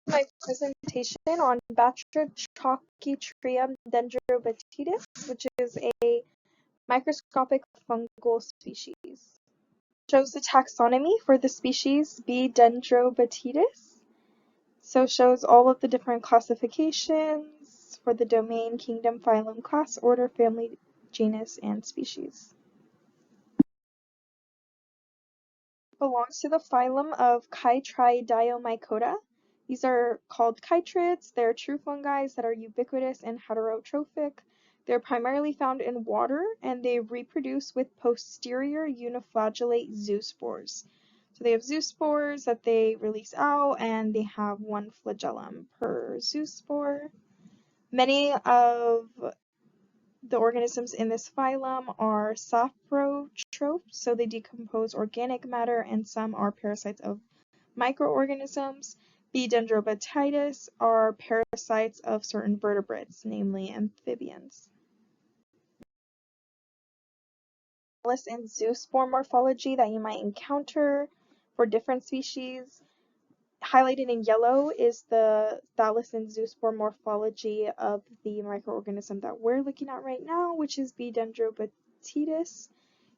My presentation on Batrachochytrium dendrobatidis, which is a microscopic fungal species. Shows the taxonomy for the species B. dendrobatidis. So shows all of the different classifications for the domain, kingdom, phylum, class, order, family, genus, and species. Belongs to the phylum of Chytridiomycota. These are called chytrids. They're true fungi that are ubiquitous and heterotrophic. They're primarily found in water, and they reproduce with posterior uniflagellate zoospores. So they have zoospores that they release out, and they have one flagellum per zoospore. Many of the organisms in this phylum are saprotrophs, so they decompose organic matter, and some are parasites of microorganisms. B. dendrobatidis are parasites of certain vertebrates, namely amphibians. Thallus and zoospore morphology that you might encounter for different species. Highlighted in yellow is the thallus and zoospore morphology of the microorganism that we're looking at right now, which is B. dendrobatidis.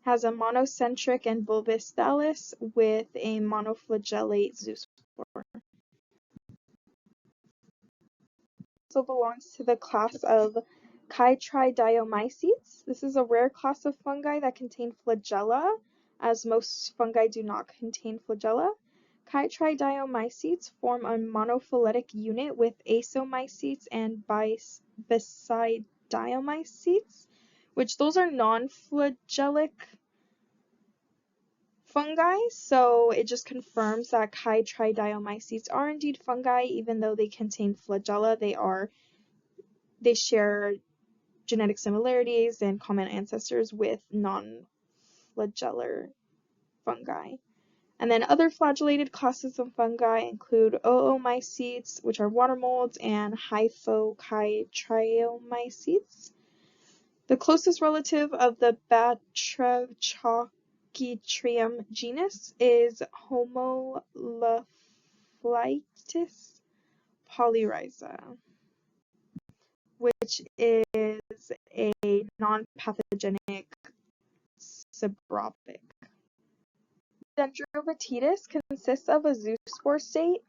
Has a monocentric and bulbous thallus with a monoflagellate zoospore. Also belongs to the class of Chytridiomycetes. This is a rare class of fungi that contain flagella, as most fungi do not contain flagella. Chytridiomycetes form a monophyletic unit with asomycetes and basidiomycetes, which those are non-flagellic fungi, so it just confirms that Chytridiomycetes are indeed fungi, even though they contain flagella. They share genetic similarities and common ancestors with non-flagellar fungi. And then other flagellated classes of fungi include oomycetes, which are water molds, and hyphochytriomycetes. The closest relative of the Batrachochytrium genus is Homolophytis polyrhiza, which is a non-pathogenic subtropic. Dendrobatidis consists of a zoospore state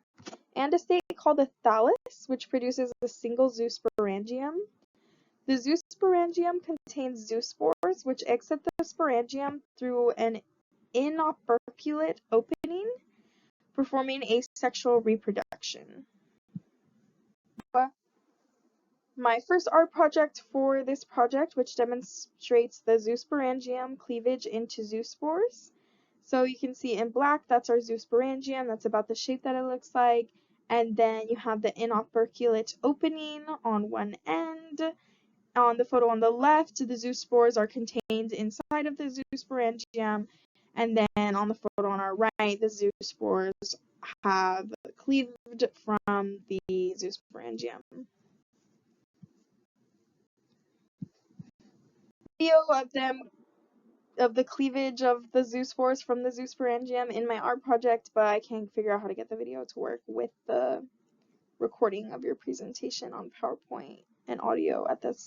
and a state called a thallus, which produces a single zoosporangium. The zoosporangium contains zoospores, which exit the sporangium through an inoperculate opening, performing asexual reproduction. My first art project for this project, which demonstrates the zoosporangium cleavage into zoospores. So you can see in black, that's our zoosporangium, that's about the shape that it looks like. And then you have the inoperculate opening on one end. On the photo on the left, the zoospores are contained inside of the zoosporangium. And then on the photo on our right, the zoospores have cleaved from the zoosporangium. Video of the cleavage of the zoospores from the zoosporangium in my art project, but I can't figure out how to get the video to work with the recording of your presentation on PowerPoint and audio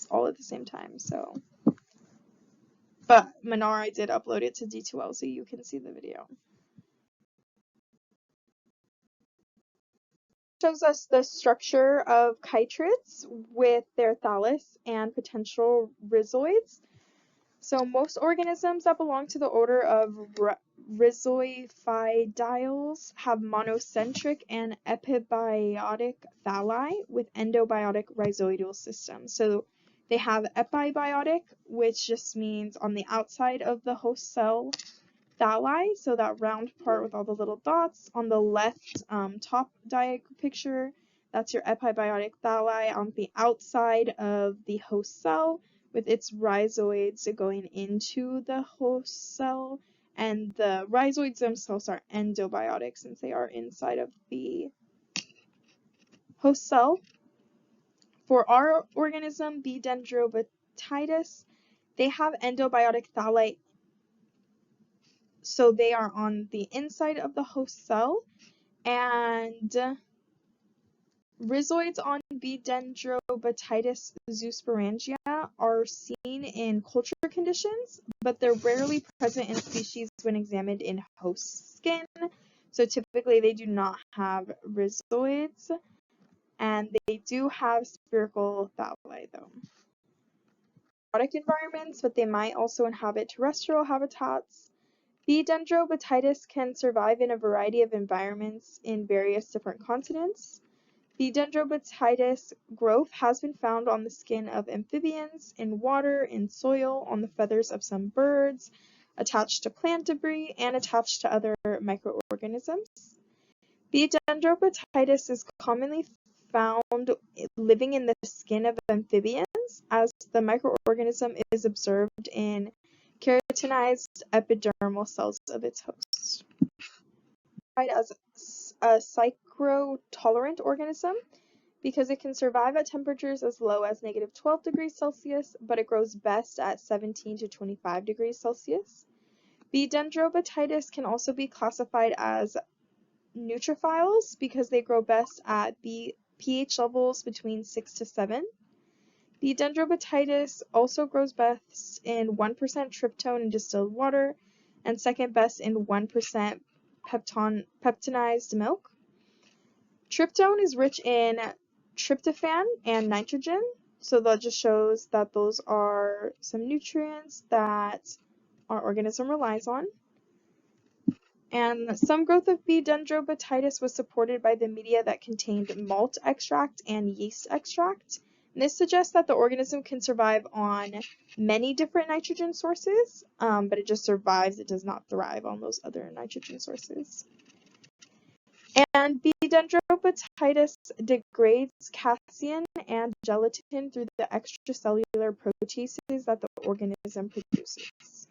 all at the same time. So, but Manara did upload it to D2L, so you can see the video. Shows us the structure of chytrids with their thallus and potential rhizoids. So most organisms that belong to the order of rhizoiphidiales have monocentric and epibiotic thalli with endobiotic rhizoidal systems. So they have epibiotic, which just means on the outside of the host cell thalli, so that round part with all the little dots. On the left top diagram picture, that's your epibiotic thalli on the outside of the host cell, with its rhizoids going into the host cell, and the rhizoids themselves are endobiotic since they are inside of the host cell. For our organism, B. dendrobatidis, they have endobiotic thalli, so they are on the inside of the host cell, and Rhizoids on B. Dendrobatitis zoosporangia are seen in culture conditions, but they're rarely present in species when examined in host skin. So typically they do not have rhizoids, and they do have spherical thalli though. Aquatic environments, but they might also inhabit terrestrial habitats. B. dendrobatitis can survive in a variety of environments in various different continents. B. dendrobatitis growth has been found on the skin of amphibians, in water, in soil, on the feathers of some birds, attached to plant debris, and attached to other microorganisms. B. dendrobatitis is commonly found living in the skin of amphibians, as the microorganism is observed in keratinized epidermal cells of its host. As a psychrotolerant organism, because it can survive at temperatures as low as -12 degrees Celsius, but it grows best at 17 to 25 degrees Celsius. B. dendrobatitis can also be classified as neutrophiles because they grow best at pH levels between 6 to 7. B. dendrobatitis also grows best in 1% tryptone in distilled water and second best in 1% peptonized milk. Tryptone is rich in tryptophan and nitrogen, so that just shows that those are some nutrients that our organism relies on. And some growth of B. dendrobatitis was supported by the media that contained malt extract and yeast extract. And this suggests that the organism can survive on many different nitrogen sources, but it just survives, it does not thrive on those other nitrogen sources. And B. dendrobatitis degrades casein and gelatin through the extracellular proteases that the organism produces.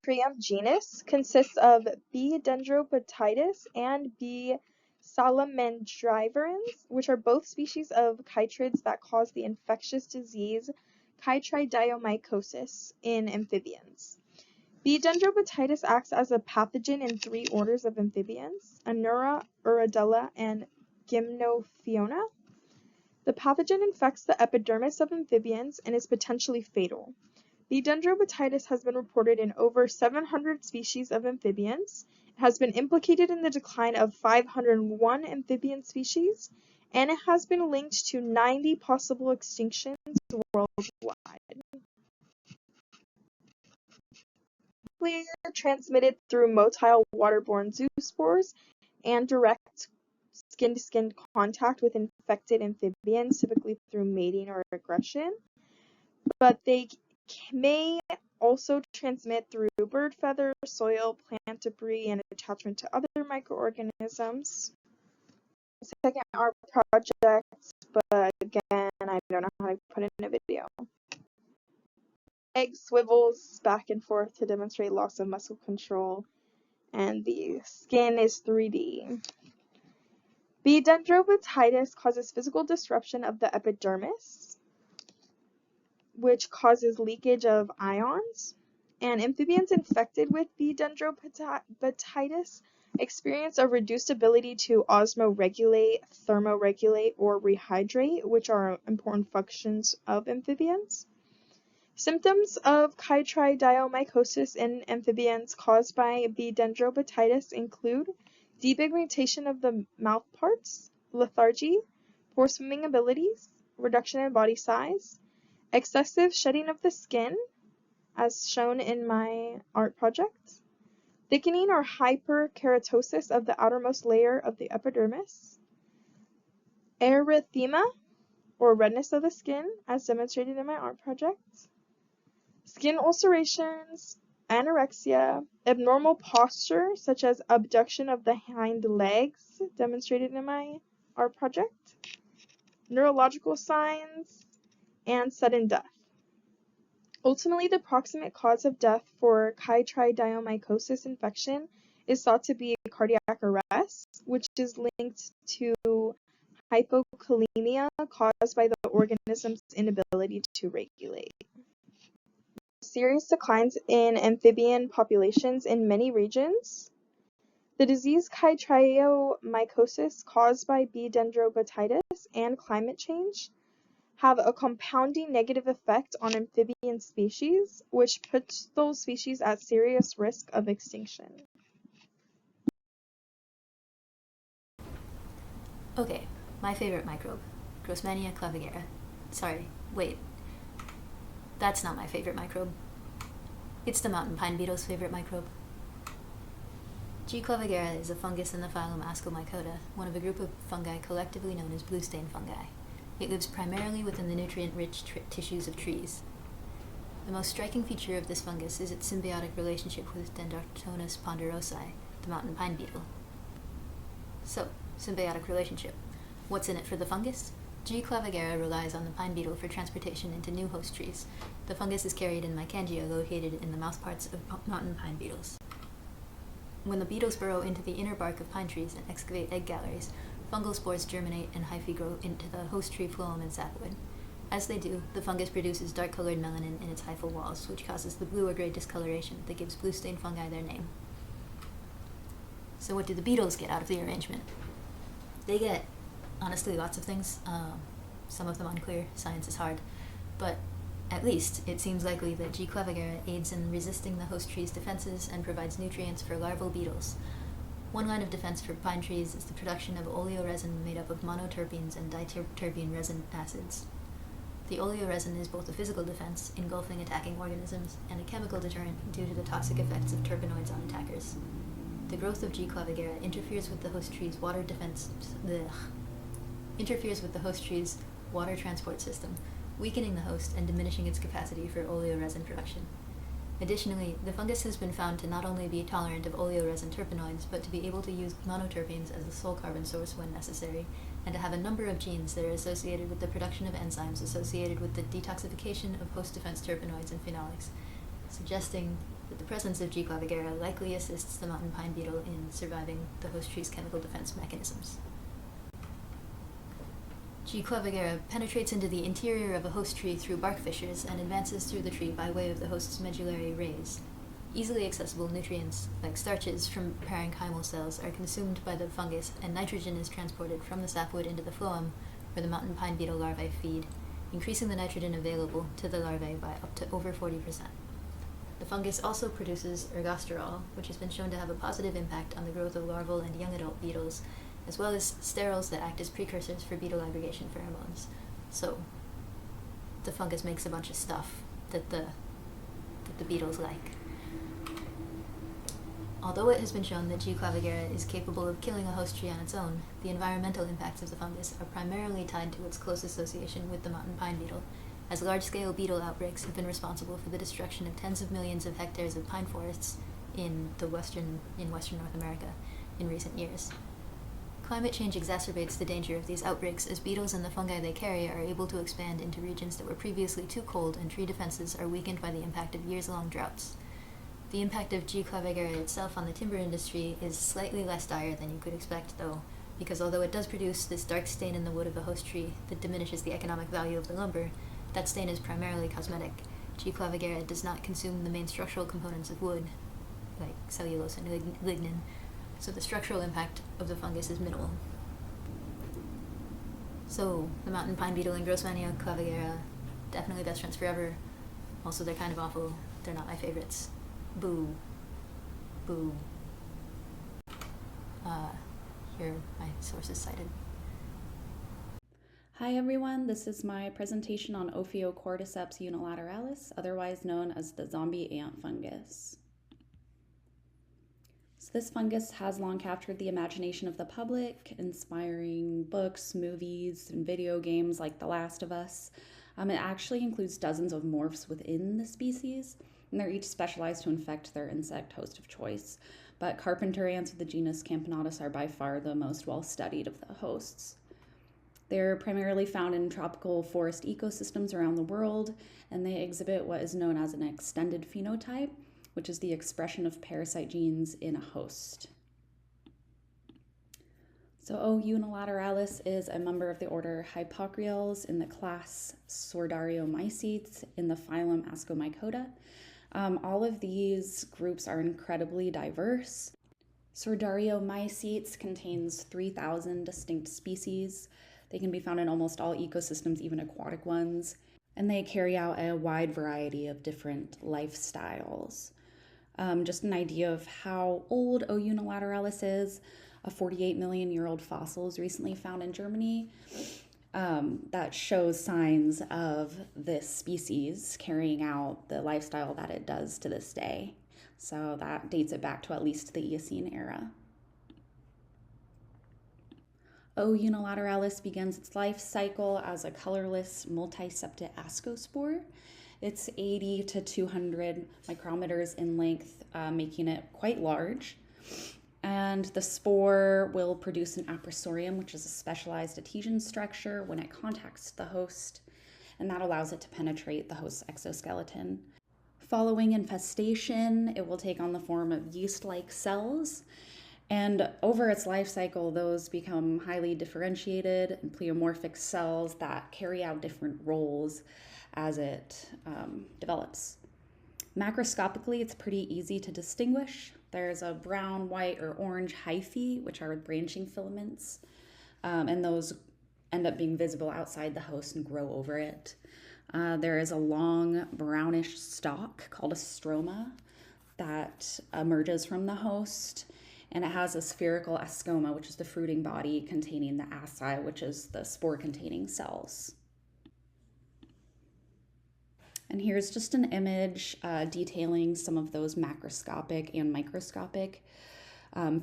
Trium genus consists of B. dendrobatitis and B. salamandrivirans, which are both species of chytrids that cause the infectious disease chytridiomycosis in amphibians. B. dendrobatitis acts as a pathogen in 3 orders of amphibians, Anura, Urodela, and Gymnophiona. The pathogen infects the epidermis of amphibians and is potentially fatal. B. dendrobatitis has been reported in over 700 species of amphibians. It has been implicated in the decline of 501 amphibian species, and it has been linked to 90 possible extinctions worldwide. Transmitted through motile waterborne zoospores and direct skin-to-skin contact with infected amphibians, typically through mating or aggression. But they may also transmit through bird feathers, soil, plant debris, and attachment to other microorganisms. Second art project, but again, I don't know how to put it in a video. Egg swivels back and forth to demonstrate loss of muscle control, and the skin is 3D. B. dendrobatitis causes physical disruption of the epidermis, which causes leakage of ions, and amphibians infected with B. dendrobatitis experience a reduced ability to osmoregulate, thermoregulate, or rehydrate, which are important functions of amphibians. Symptoms of chytridiomycosis in amphibians caused by B. dendrobatitis include depigmentation of the mouth parts, lethargy, poor swimming abilities, reduction in body size, excessive shedding of the skin, as shown in my art project, thickening or hyperkeratosis of the outermost layer of the epidermis, erythema, or redness of the skin, as demonstrated in my art project, skin ulcerations, anorexia, abnormal posture, such as abduction of the hind legs, demonstrated in my art project, neurological signs, and sudden death. Ultimately, the proximate cause of death for chytridiomycosis infection is thought to be cardiac arrest, which is linked to hypokalemia caused by the organism's inability to regulate. Serious declines in amphibian populations in many regions. The disease chytriomycosis caused by bee dendrobatitis and climate change have a compounding negative effect on amphibian species, which puts those species at serious risk of extinction. Okay, my favorite microbe, Grossmannia clavigera. Sorry, wait. That's not my favorite microbe. It's the mountain pine beetle's favorite microbe. G. clavigera is a fungus in the phylum Ascomycota, one of a group of fungi collectively known as blue stain fungi. It lives primarily within the nutrient-rich tissues of trees. The most striking feature of this fungus is its symbiotic relationship with Dendrotonus ponderosae, the mountain pine beetle. So, symbiotic relationship. What's in it for the fungus? G. clavigera relies on the pine beetle for transportation into new host trees. The fungus is carried in mycangia located in the mouthparts of mountain pine beetles. When the beetles burrow into the inner bark of pine trees and excavate egg galleries, fungal spores germinate and hyphae grow into the host tree phloem and sapwood. As they do, the fungus produces dark-colored melanin in its hyphal walls, which causes the blue or gray discoloration that gives blue stain fungi their name. So what do the beetles get out of the arrangement? They get, honestly, lots of things. Some of them unclear. Science is hard. But at least, it seems likely that G. clavigera aids in resisting the host tree's defenses and provides nutrients for larval beetles. One line of defense for pine trees is the production of oleoresin made up of monoterpenes and diterpene resin acids. The oleoresin is both a physical defense, engulfing attacking organisms, and a chemical deterrent due to the toxic effects of terpenoids on attackers. The growth of G. clavigera interferes with the host tree's water transport system, weakening the host and diminishing its capacity for oleoresin production. Additionally, the fungus has been found to not only be tolerant of oleoresin terpenoids, but to be able to use monoterpenes as a sole carbon source when necessary, and to have a number of genes that are associated with the production of enzymes associated with the detoxification of host defense terpenoids and phenolics, suggesting that the presence of G. clavigera likely assists the mountain pine beetle in surviving the host tree's chemical defense mechanisms. G. clavigera penetrates into the interior of a host tree through bark fissures and advances through the tree by way of the host's medullary rays. Easily accessible nutrients, like starches from parenchymal cells, are consumed by the fungus, and nitrogen is transported from the sapwood into the phloem, where the mountain pine beetle larvae feed, increasing the nitrogen available to the larvae by up to over 40%. The fungus also produces ergosterol, which has been shown to have a positive impact on the growth of larval and young adult beetles, as well as sterols that act as precursors for beetle aggregation pheromones. So, the fungus makes a bunch of stuff that the beetles like. Although it has been shown that G. clavigera is capable of killing a host tree on its own, the environmental impacts of the fungus are primarily tied to its close association with the mountain pine beetle, as large-scale beetle outbreaks have been responsible for the destruction of tens of millions of hectares of pine forests in western North America in recent years. Climate change exacerbates the danger of these outbreaks, as beetles and the fungi they carry are able to expand into regions that were previously too cold, and tree defenses are weakened by the impact of years-long droughts. The impact of G. clavigera itself on the timber industry is slightly less dire than you could expect, though, because although it does produce this dark stain in the wood of a host tree that diminishes the economic value of the lumber, that stain is primarily cosmetic. G. clavigera does not consume the main structural components of wood, like cellulose and lignin, so the structural impact of the fungus is minimal. So, the mountain pine beetle and Grossmannia clavigera, definitely best friends forever. Also, they're kind of awful. They're not my favorites. Boo. Boo. Here are my sources cited. Hi everyone, this is my presentation on Ophiocordyceps unilateralis, otherwise known as the zombie ant fungus. So this fungus has long captured the imagination of the public, inspiring books, movies, and video games like The Last of Us. It actually includes dozens of morphs within the species, and they're each specialized to infect their insect host of choice. But carpenter ants of the genus Camponotus are by far the most well-studied of the hosts. They're primarily found in tropical forest ecosystems around the world, and they exhibit what is known as an extended phenotype, which is the expression of parasite genes in a host. So O. unilateralis is a member of the order Hypocreales in the class Sordarioomycetes in the phylum Ascomycota. All of these groups are incredibly diverse. Sordarioomycetes contains 3,000 distinct species. They can be found in almost all ecosystems, even aquatic ones, and they carry out a wide variety of different lifestyles. Just an idea of how old O. unilateralis is, a 48 million year old fossil was recently found in Germany that shows signs of this species carrying out the lifestyle that it does to this day. So that dates it back to at least the Eocene era. O. unilateralis begins its life cycle as a colorless multiseptate ascospore. It's 80 to 200 micrometers in length, making it quite large. And the spore will produce an aprosorium, which is a specialized adhesion structure when it contacts the host, and that allows it to penetrate the host's exoskeleton. Following infestation, it will take on the form of yeast-like cells, and over its life cycle, those become highly differentiated and pleomorphic cells that carry out different roles as it develops. Macroscopically, it's pretty easy to distinguish. There's a brown, white, or orange hyphae, which are branching filaments, and those end up being visible outside the host and grow over it. There is a long brownish stalk called a stroma that emerges from the host, and it has a spherical ascoma, which is the fruiting body containing the asci, which is the spore-containing cells. And here's just an image detailing some of those macroscopic and microscopic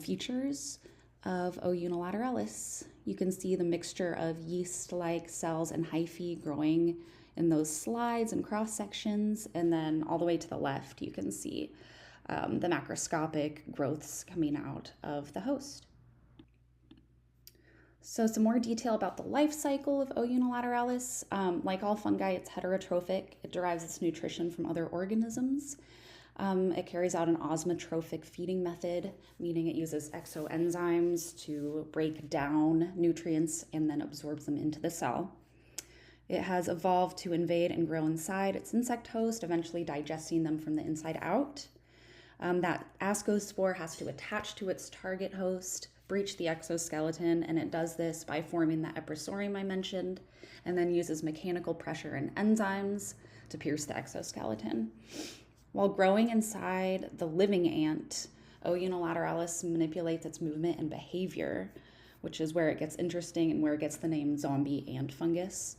features of O. unilateralis. You can see the mixture of yeast-like cells and hyphae growing in those slides and cross sections, and then all the way to the left you can see the macroscopic growths coming out of the host. So some more detail about the life cycle of O. unilateralis. Like all fungi, it's heterotrophic. It derives its nutrition from other organisms. It carries out an osmotrophic feeding method, meaning it uses exoenzymes to break down nutrients and then absorbs them into the cell. It has evolved to invade and grow inside its insect host, eventually digesting them from the inside out. That ascospore has to attach to its target host, breach the exoskeleton, and it does this by forming the aprosorium I mentioned, and then uses mechanical pressure and enzymes to pierce the exoskeleton. While growing inside the living ant, O. unilateralis manipulates its movement and behavior, which is where it gets interesting and where it gets the name zombie ant fungus.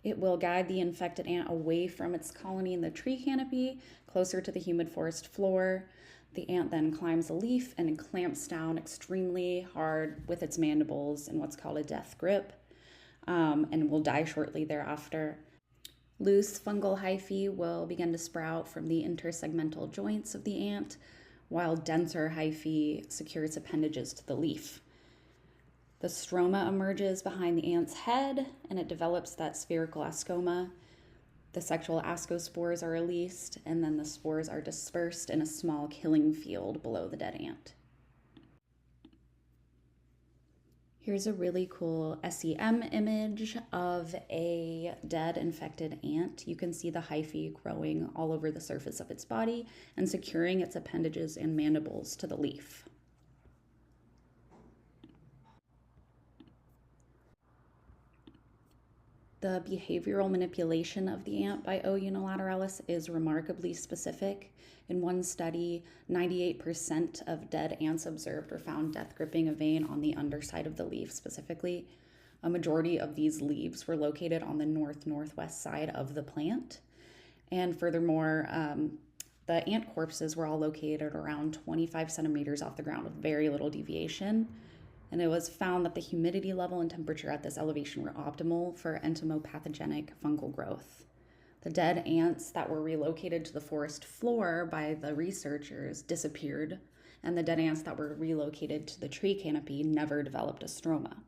It will guide the infected ant away from its colony in the tree canopy, closer to the humid forest floor. The ant then climbs a leaf and clamps down extremely hard with its mandibles in what's called a death grip, and will die shortly thereafter. Loose fungal hyphae will begin to sprout from the intersegmental joints of the ant, while denser hyphae secure its appendages to the leaf. The stroma emerges behind the ant's head, and it develops that spherical ascoma. The sexual ascospores are released, and then the spores are dispersed in a small killing field below the dead ant. Here's a really cool SEM image of a dead infected ant. You can see the hyphae growing all over the surface of its body and securing its appendages and mandibles to the leaf. The behavioral manipulation of the ant by O. unilateralis is remarkably specific. In one study, 98% of dead ants observed were found death gripping a vein on the underside of the leaf specifically. A majority of these leaves were located on the north-northwest side of the plant. And furthermore, the ant corpses were all located around 25 centimeters off the ground with very little deviation. And it was found that the humidity level and temperature at this elevation were optimal for entomopathogenic fungal growth. The dead ants that were relocated to the forest floor by the researchers disappeared, and the dead ants that were relocated to the tree canopy never developed a stroma.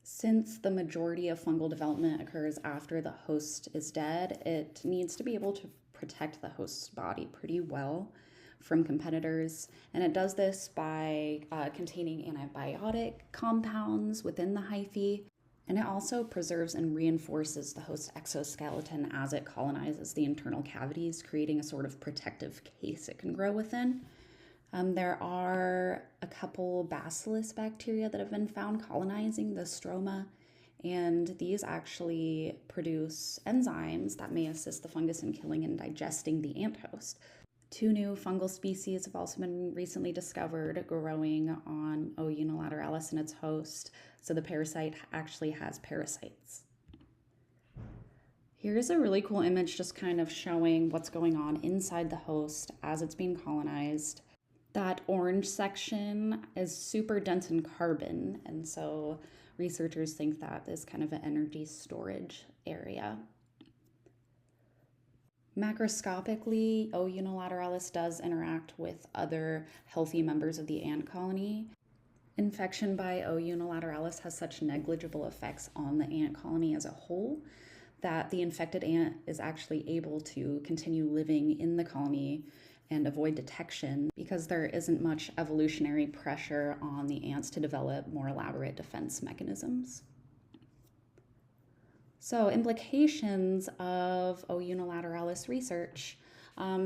Since the majority of fungal development occurs after the host is dead, it needs to be able to protect the host's body pretty well from competitors, and it does this by containing antibiotic compounds within the hyphae And it also preserves and reinforces the host exoskeleton as it colonizes the internal cavities, creating a sort of protective case it can grow within. There are a couple bacillus bacteria that have been found colonizing the stroma, and these actually produce enzymes that may assist the fungus in killing and digesting the ant host. 2 new fungal species have also been recently discovered growing on O. unilateralis and its host, so the parasite actually has parasites. Here's a really cool image just kind of showing what's going on inside the host as it's being colonized. That orange section is super dense in carbon, and so researchers think that is kind of an energy storage area. Macroscopically, O. unilateralis does interact with other healthy members of the ant colony. Infection by O. unilateralis has such negligible effects on the ant colony as a whole that the infected ant is actually able to continue living in the colony and avoid detection because there isn't much evolutionary pressure on the ants to develop more elaborate defense mechanisms. So, implications of O. unilateralis research.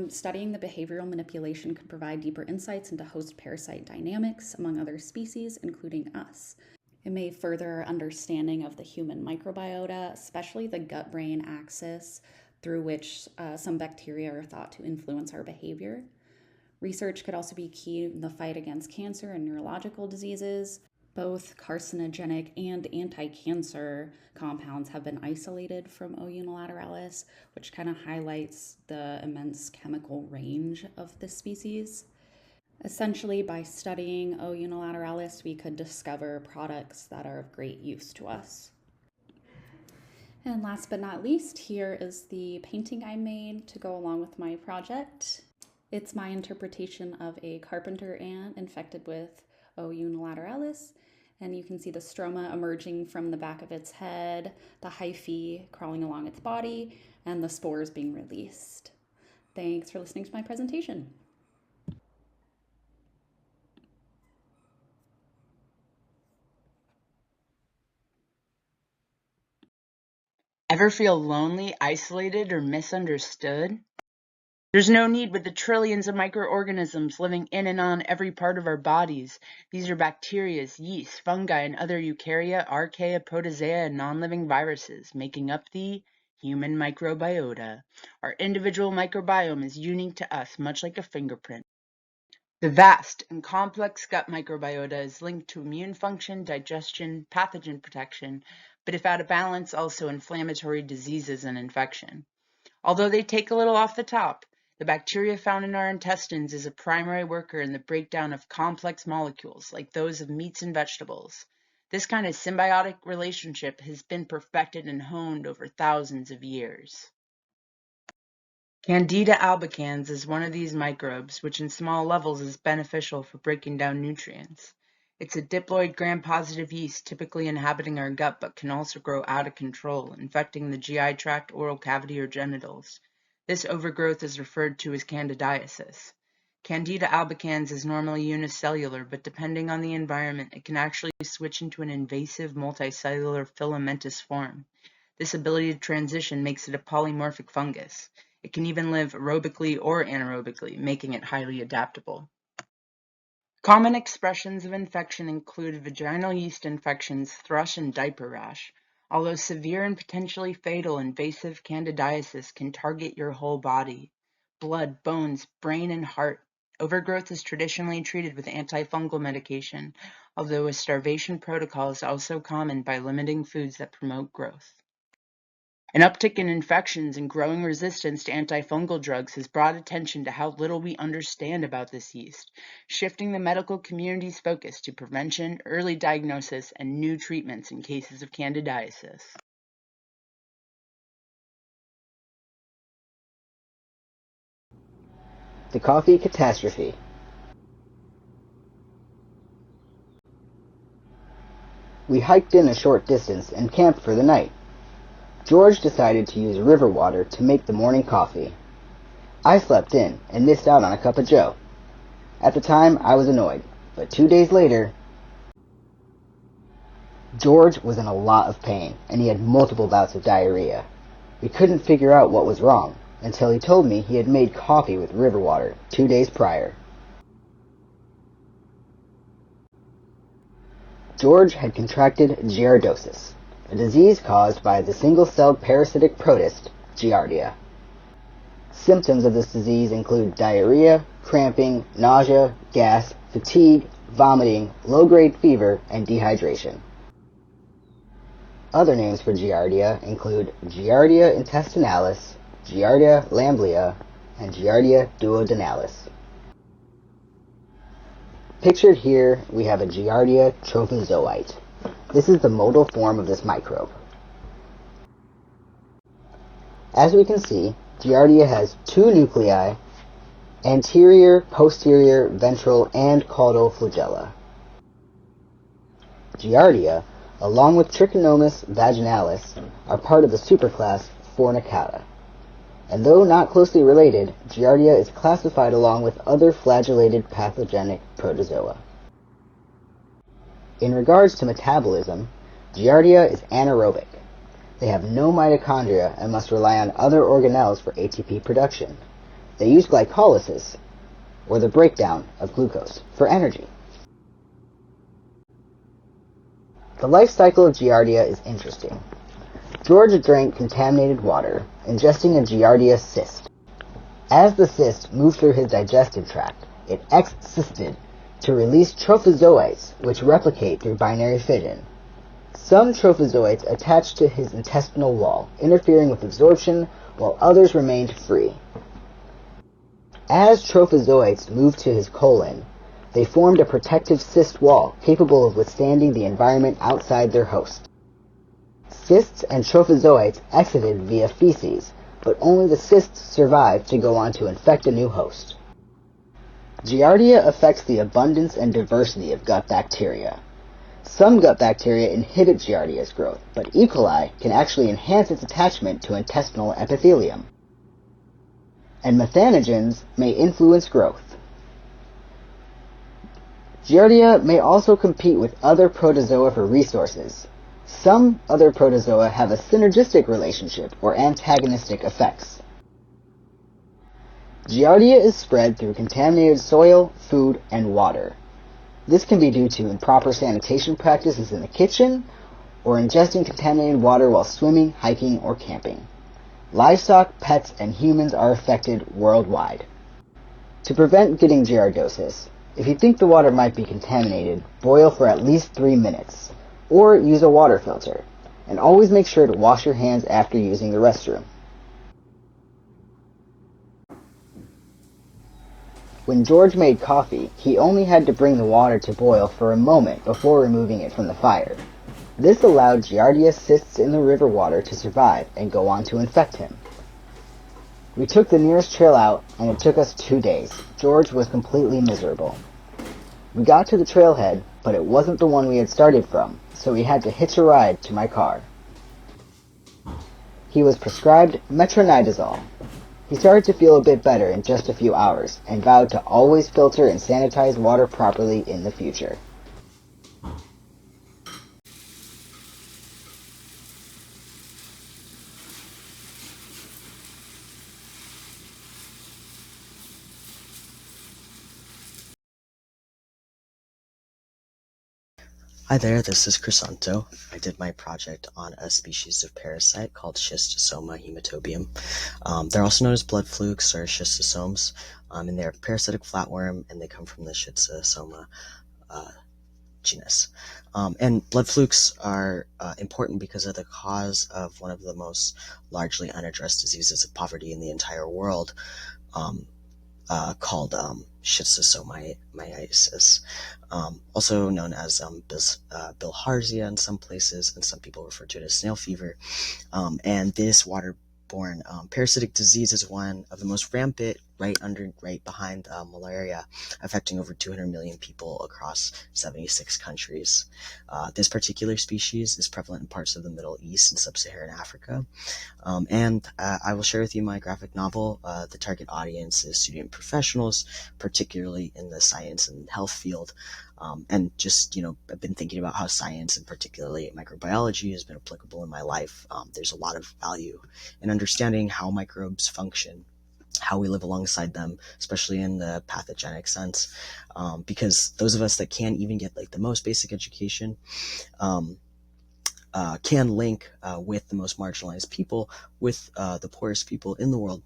Studying the behavioral manipulation could provide deeper insights into host-parasite dynamics among other species, including us. It may further our understanding of the human microbiota, especially the gut-brain axis, through which some bacteria are thought to influence our behavior. Research could also be key in the fight against cancer and neurological diseases. Both carcinogenic and anti-cancer compounds have been isolated from O. unilateralis, which kind of highlights the immense chemical range of this species. Essentially, by studying O. unilateralis, we could discover products that are of great use to us. And last but not least, here is the painting I made to go along with my project. It's my interpretation of a carpenter ant infected with O. unilateralis. And you can see the stroma emerging from the back of its head, the hyphae crawling along its body, and the spores being released. Thanks for listening to my presentation. Ever feel lonely, isolated, or misunderstood? There's no need with the trillions of microorganisms living in and on every part of our bodies. These are bacteria, yeast, fungi, and other eukarya, archaea, protozoa, and non-living viruses making up the human microbiota. Our individual microbiome is unique to us, much like a fingerprint. The vast and complex gut microbiota is linked to immune function, digestion, pathogen protection, but if out of balance, also inflammatory diseases and infection. Although they take a little off the top, the bacteria found in our intestines is a primary worker in the breakdown of complex molecules like those of meats and vegetables. This kind of symbiotic relationship has been perfected and honed over thousands of years. Candida albicans is one of these microbes, which in small levels is beneficial for breaking down nutrients. It's a diploid gram-positive yeast typically inhabiting our gut but can also grow out of control, infecting the GI tract, oral cavity, or genitals. This overgrowth is referred to as candidiasis. Candida albicans is normally unicellular, but depending on the environment, it can actually switch into an invasive multicellular filamentous form. This ability to transition makes it a polymorphic fungus. It can even live aerobically or anaerobically, making it highly adaptable. Common expressions of infection include vaginal yeast infections, thrush, and diaper rash. Although severe and potentially fatal, invasive candidiasis can target your whole body. Blood, bones, brain, and heart. Overgrowth is traditionally treated with antifungal medication, although a starvation protocol is also common by limiting foods that promote growth. An uptick in infections and growing resistance to antifungal drugs has brought attention to how little we understand about this yeast, shifting the medical community's focus to prevention, early diagnosis, and new treatments in cases of candidiasis. The Coffee Catastrophe. We hiked in a short distance and camped for the night. George decided to use river water to make the morning coffee. I slept in and missed out on a cup of joe. At the time, I was annoyed, but 2 days later... George was in a lot of pain, and he had multiple bouts of diarrhea. We couldn't figure out what was wrong, until he told me he had made coffee with river water 2 days prior. George had contracted Giardosis, a disease caused by the single-celled parasitic protist, Giardia. Symptoms of this disease include diarrhea, cramping, nausea, gas, fatigue, vomiting, low-grade fever, and dehydration. Other names for Giardia include Giardia intestinalis, Giardia lamblia, and Giardia duodenalis. Pictured here, we have a Giardia trophozoite. This is the motile form of this microbe. As we can see, Giardia has 2 nuclei, anterior, posterior, ventral, and caudal flagella. Giardia, along with Trichomonas vaginalis, are part of the superclass Fornicata. And though not closely related, Giardia is classified along with other flagellated pathogenic protozoa. In regards to metabolism, Giardia is anaerobic. They have no mitochondria and must rely on other organelles for ATP production. They use glycolysis, or the breakdown of glucose, for energy. The life cycle of Giardia is interesting. George drank contaminated water, ingesting a Giardia cyst. As the cyst moved through his digestive tract, it excysted to release trophozoites, which replicate through binary fission. Some trophozoites attached to his intestinal wall, interfering with absorption, while others remained free. As trophozoites moved to his colon, they formed a protective cyst wall capable of withstanding the environment outside their host. Cysts and trophozoites exited via feces, but only the cysts survived to go on to infect a new host. Giardia affects the abundance and diversity of gut bacteria. Some gut bacteria inhibit Giardia's growth, but E. coli can actually enhance its attachment to intestinal epithelium. And methanogens may influence growth. Giardia may also compete with other protozoa for resources. Some other protozoa have a synergistic relationship or antagonistic effects. Giardia is spread through contaminated soil, food, and water. This can be due to improper sanitation practices in the kitchen or ingesting contaminated water while swimming, hiking, or camping. Livestock, pets, and humans are affected worldwide. To prevent getting giardosis, if you think the water might be contaminated, boil for at least 3 minutes, or use a water filter, and always make sure to wash your hands after using the restroom. When George made coffee, he only had to bring the water to boil for a moment before removing it from the fire. This allowed Giardia cysts in the river water to survive and go on to infect him. We took the nearest trail out, and it took us 2 days. George was completely miserable. We got to the trailhead, but it wasn't the one we had started from, so we had to hitch a ride to my car. He was prescribed metronidazole. He started to feel a bit better in just a few hours, and vowed to always filter and sanitize water properly in the future. Hi there, this is Crisanto. I did my project on a species of parasite called Schistosoma hematobium. They're also known as blood flukes or schistosomes, and they're a parasitic flatworm, and they come from the Schistosoma genus. And blood flukes are important because of the cause of one of the most largely unaddressed diseases of poverty in the entire world, called schistosomiasis, also known as bilharzia in some places, and some people refer to it as snail fever. And this waterborne parasitic disease is one of the most rampant right behind malaria, affecting over 200 million people across 76 countries. This particular species is prevalent in parts of the Middle East and Sub-Saharan Africa. And I will share with you my graphic novel. The target audience is student professionals, particularly in the science and health field. And just, I've been thinking about how science, and particularly microbiology, has been applicable in my life. There's a lot of value in understanding how microbes function, how we live alongside them, especially in the pathogenic sense, because those of us that can't even get like the most basic education can link with the most marginalized people, with the poorest people in the world.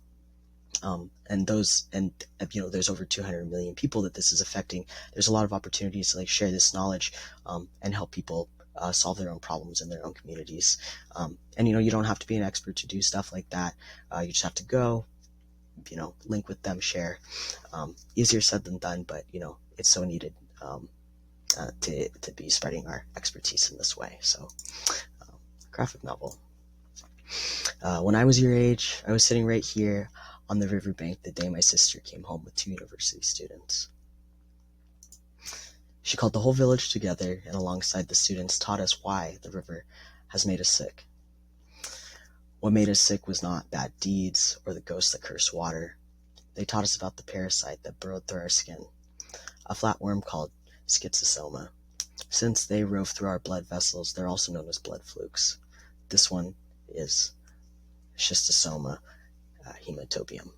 There's over 200 million people that this is affecting. There's a lot of opportunities to share this knowledge and help people solve their own problems in their own communities. You don't have to be an expert to do stuff like that. You just have to go, link with them, share. Easier said than done, but it's so needed to be spreading our expertise in this way. So, graphic novel. When I was your age, I was sitting right here on the riverbank the day my sister came home with 2 university students. She called the whole village together, and alongside the students taught us why the river has made us sick. What made us sick was not bad deeds or the ghosts that curse water. They taught us about the parasite that burrowed through our skin, a flatworm called schistosoma. Since they rove through our blood vessels, they're also known as blood flukes. This one is schistosoma hematobium.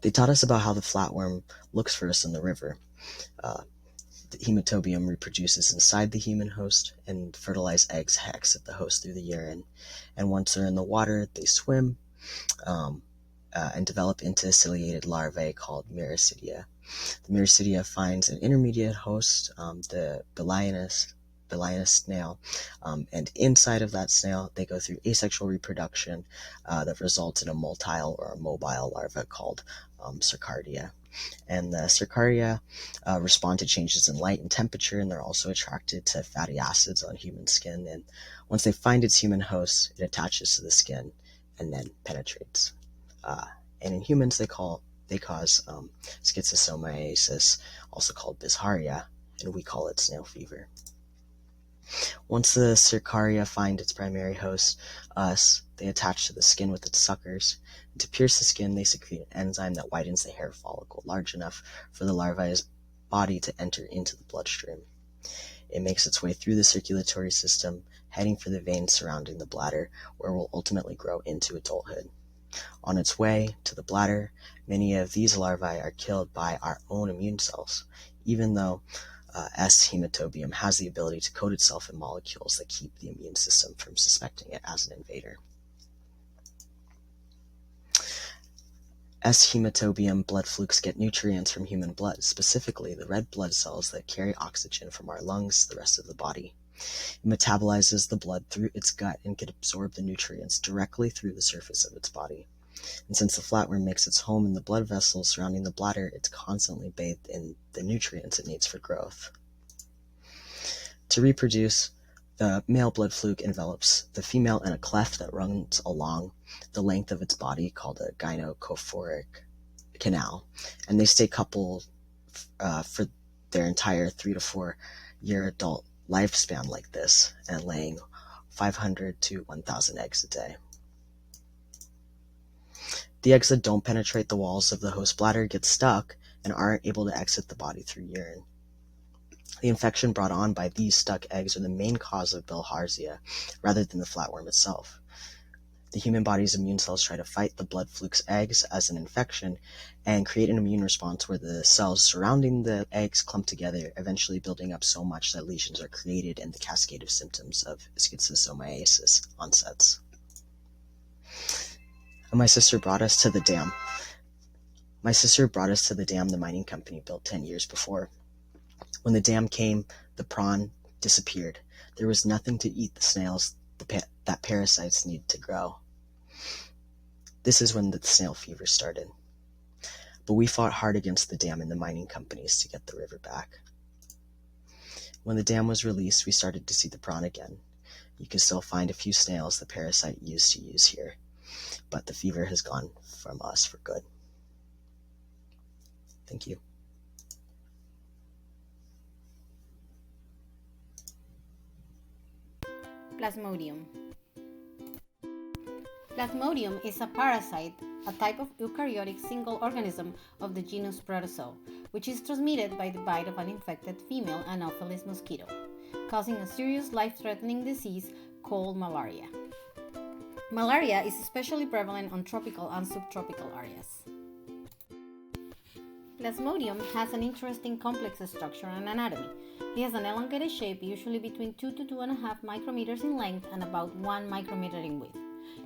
They taught us about how the flatworm looks for us in the river. The hematobium reproduces inside the human host, and fertilized eggs exit the host through the urine. And once they're in the water, they swim and develop into ciliated larvae called myristidia. The myristidia finds an intermediate host, the Balaenus snail, and inside of that snail, they go through asexual reproduction that results in a motile or a mobile larva called Cercardia. And the Cercaria respond to changes in light and temperature, and they're also attracted to fatty acids on human skin. And once they find its human host, it attaches to the skin and then penetrates. And in humans, they cause schistosomiasis, also called bisharia, and we call it snail fever. Once the Cercaria find its primary host, us, they attach to the skin with its suckers. And to pierce the skin, they secrete an enzyme that widens the hair follicle large enough for the larva's body to enter into the bloodstream. It makes its way through the circulatory system, heading for the veins surrounding the bladder, where it will ultimately grow into adulthood. On its way to the bladder, many of these larvae are killed by our own immune cells, even though S. hematobium has the ability to coat itself in molecules that keep the immune system from suspecting it as an invader. S. hematobium blood flukes get nutrients from human blood, specifically the red blood cells that carry oxygen from our lungs to the rest of the body. It metabolizes the blood through its gut and can absorb the nutrients directly through the surface of its body. And since the flatworm makes its home in the blood vessels surrounding the bladder, it's constantly bathed in the nutrients it needs for growth. To reproduce, the male blood fluke envelops the female in a cleft that runs along the length of its body called a gynecophoric canal, and they stay coupled for their entire 3 to 4 year adult lifespan like this, and laying 500 to 1,000 eggs a day. The eggs that don't penetrate the walls of the host bladder get stuck and aren't able to exit the body through urine. The infection brought on by these stuck eggs are the main cause of bilharzia, rather than the flatworm itself. The human body's immune cells try to fight the blood fluke's eggs as an infection and create an immune response where the cells surrounding the eggs clump together, eventually building up so much that lesions are created and the cascade of symptoms of schistosomiasis onsets. And my sister brought us to the dam. The mining company built 10 years before. When the dam came, the prawn disappeared. There was nothing to eat the snails that parasites need to grow. This is when the snail fever started. But we fought hard against the dam and the mining companies to get the river back. When the dam was released, we started to see the prawn again. You can still find a few snails the parasite used to use here. but the fever has gone from us for good. Thank you. Plasmodium. Plasmodium is a parasite, a type of eukaryotic single organism of the genus Protozoa, which is transmitted by the bite of an infected female Anopheles mosquito, causing a serious life-threatening disease called malaria. Malaria is especially prevalent on tropical and subtropical areas. Plasmodium has an interesting complex structure and anatomy. It has an elongated shape, usually between 2 to 2.5 micrometers in length and about 1 micrometer in width.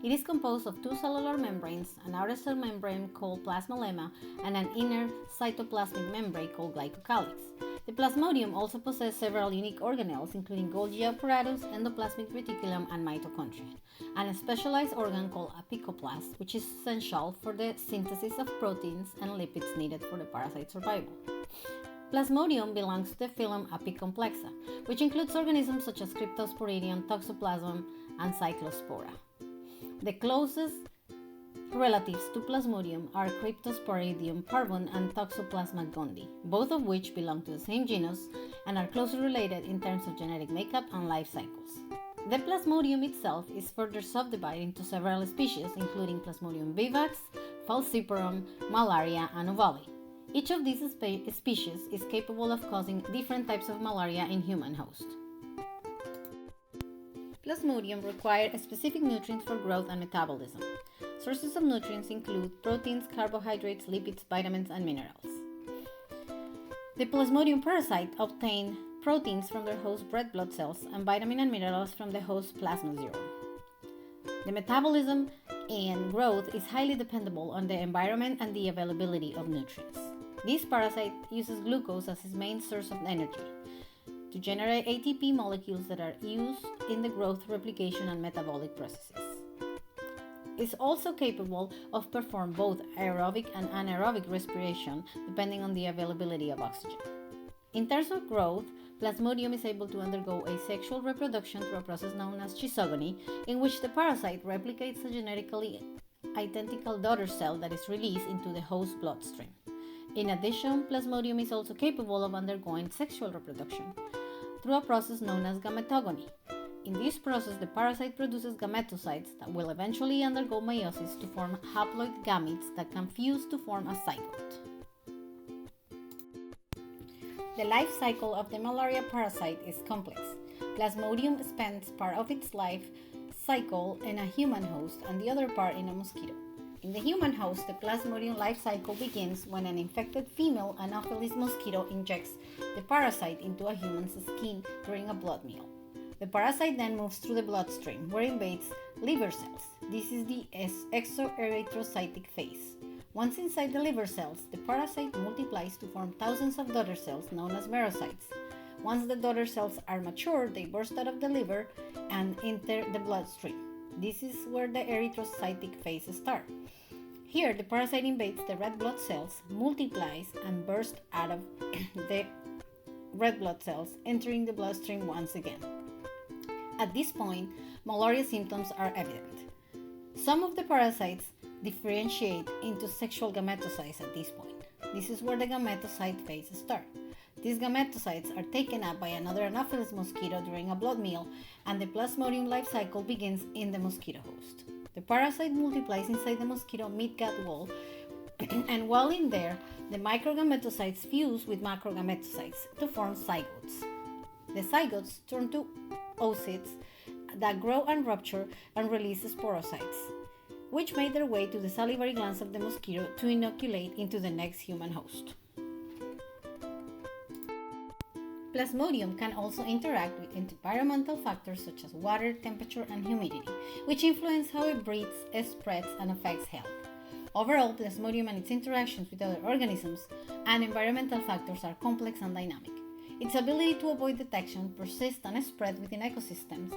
It is composed of two cellular membranes, an outer cell membrane called plasmalemma and an inner cytoplasmic membrane called glycocalyx. The plasmodium also possesses several unique organelles, including Golgi apparatus, endoplasmic reticulum, and mitochondria, and a specialized organ called apicoplast, which is essential for the synthesis of proteins and lipids needed for the parasite survival. Plasmodium belongs to the phylum Apicomplexa, which includes organisms such as Cryptosporidium, Toxoplasma, and Cyclospora. The closest relatives to Plasmodium are Cryptosporidium parvum and Toxoplasma gondii, both of which belong to the same genus and are closely related in terms of genetic makeup and life cycles. The Plasmodium itself is further subdivided into several species, including Plasmodium vivax, falciparum, malaria, and ovale. Each of these species is capable of causing different types of malaria in human host. Plasmodium require specific nutrients for growth and metabolism. Sources of nutrients include proteins, carbohydrates, lipids, vitamins, and minerals. The Plasmodium parasite obtain proteins from their host red blood cells and vitamin and minerals from the host plasma serum. The metabolism and growth is highly dependable on the environment and the availability of nutrients. This parasite uses glucose as its main source of energy to generate ATP molecules that are used in the growth, replication, and metabolic processes. It's also capable of perform both aerobic and anaerobic respiration depending on the availability of oxygen. In terms of growth, Plasmodium is able to undergo asexual reproduction through a process known as schizogony, in which the parasite replicates a genetically identical daughter cell that is released into the host bloodstream. In addition, Plasmodium is also capable of undergoing sexual reproduction through a process known as gametogony. In this process, the parasite produces gametocytes that will eventually undergo meiosis to form haploid gametes that can fuse to form a zygote. The life cycle of the malaria parasite is complex. Plasmodium spends part of its life cycle in a human host and the other part in a mosquito. In the human host, the Plasmodium life cycle begins when an infected female Anopheles mosquito injects the parasite into a human's skin during a blood meal. The parasite then moves through the bloodstream, where it invades liver cells. This is the exoerythrocytic phase. Once inside the liver cells, the parasite multiplies to form thousands of daughter cells known as merocytes. Once the daughter cells are mature, they burst out of the liver and enter the bloodstream. This is where the erythrocytic phase starts. Here, the parasite invades the red blood cells, multiplies, and bursts out of the red blood cells, entering the bloodstream once again. At this point, malaria symptoms are evident. Some of the parasites differentiate into sexual gametocytes at this point. This is where the gametocyte phase starts. These gametocytes are taken up by another Anopheles mosquito during a blood meal, and the Plasmodium life cycle begins in the mosquito host. The parasite multiplies inside the mosquito mid-gut wall, and while in there, the microgametocytes fuse with macrogametocytes to form zygotes. The zygotes turn to oocytes that grow and rupture and release sporocytes, which make their way to the salivary glands of the mosquito to inoculate into the next human host. Plasmodium can also interact with environmental factors such as water, temperature, and humidity, which influence how it breathes, spreads, and affects health. Overall, Plasmodium and its interactions with other organisms and environmental factors are complex and dynamic. Its ability to avoid detection, persist, and spread within ecosystems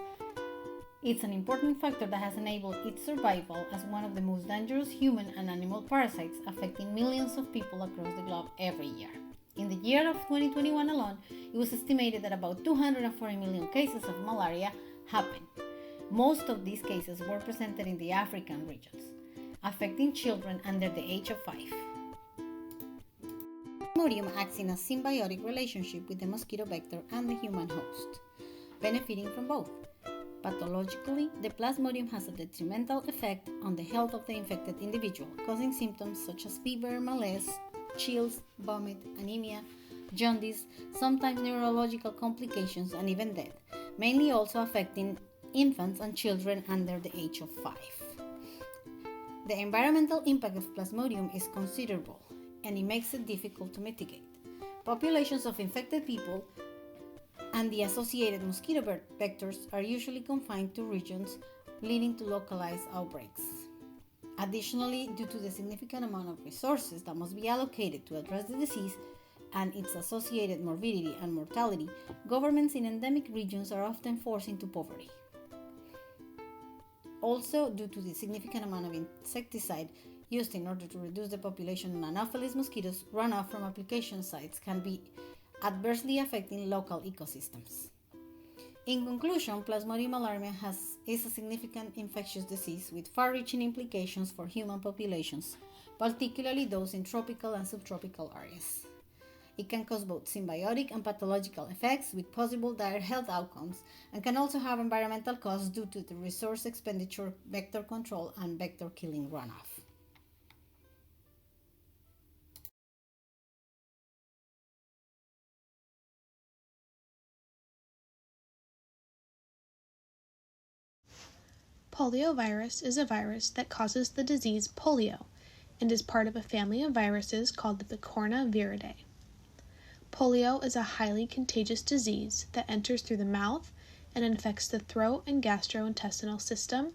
is an important factor that has enabled its survival as one of the most dangerous human and animal parasites, affecting millions of people across the globe every year. In the year of 2021 alone, it was estimated that about 240 million cases of malaria happened. Most of these cases were presented in the African regions, affecting children under the age of 5. Plasmodium acts in a symbiotic relationship with the mosquito vector and the human host, benefiting from both. Pathologically, the Plasmodium has a detrimental effect on the health of the infected individual, causing symptoms such as fever, malaise, chills, vomit, anemia, jaundice, sometimes neurological complications, and even death, mainly also affecting infants and children under the age of 5. The environmental impact of Plasmodium is considerable, and it makes it difficult to mitigate. Populations of infected people and the associated mosquito vectors are usually confined to regions, leading to localized outbreaks. Additionally, due to the significant amount of resources that must be allocated to address the disease and its associated morbidity and mortality, governments in endemic regions are often forced into poverty. Also, due to the significant amount of insecticide used in order to reduce the population of Anopheles mosquitoes, runoff from application sites can be adversely affecting local ecosystems. In conclusion, Plasmodium malariae is a significant infectious disease with far-reaching implications for human populations, particularly those in tropical and subtropical areas. It can cause both symbiotic and pathological effects with possible dire health outcomes, and can also have environmental costs due to the resource expenditure, vector control, and vector killing runoff. Poliovirus is a virus that causes the disease polio and is part of a family of viruses called the Picornaviridae. Polio is a highly contagious disease that enters through the mouth and infects the throat and gastrointestinal system,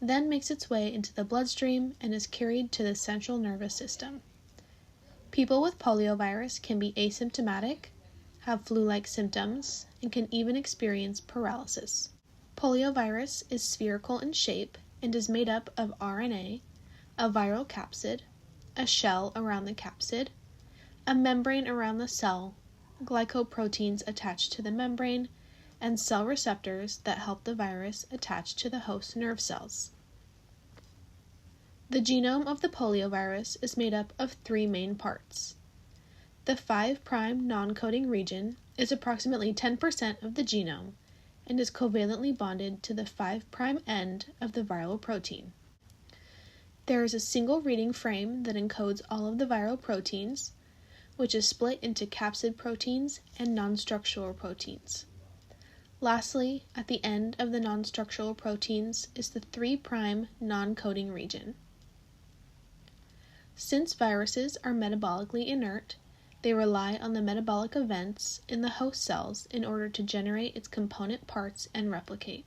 then makes its way into the bloodstream and is carried to the central nervous system. People with poliovirus can be asymptomatic, have flu-like symptoms, and can even experience paralysis. Poliovirus is spherical in shape and is made up of RNA, a viral capsid, a shell around the capsid, a membrane around the cell, glycoproteins attached to the membrane, and cell receptors that help the virus attach to the host nerve cells. The genome of the poliovirus is made up of 3 main parts. The 5' non-coding region is approximately 10% of the genome and is covalently bonded to the 5' end of the viral protein. There is a single reading frame that encodes all of the viral proteins, which is split into capsid proteins and non-structural proteins. Lastly, at the end of the non-structural proteins is the 3' non-coding region. Since viruses are metabolically inert, they rely on the metabolic events in the host cells in order to generate its component parts and replicate.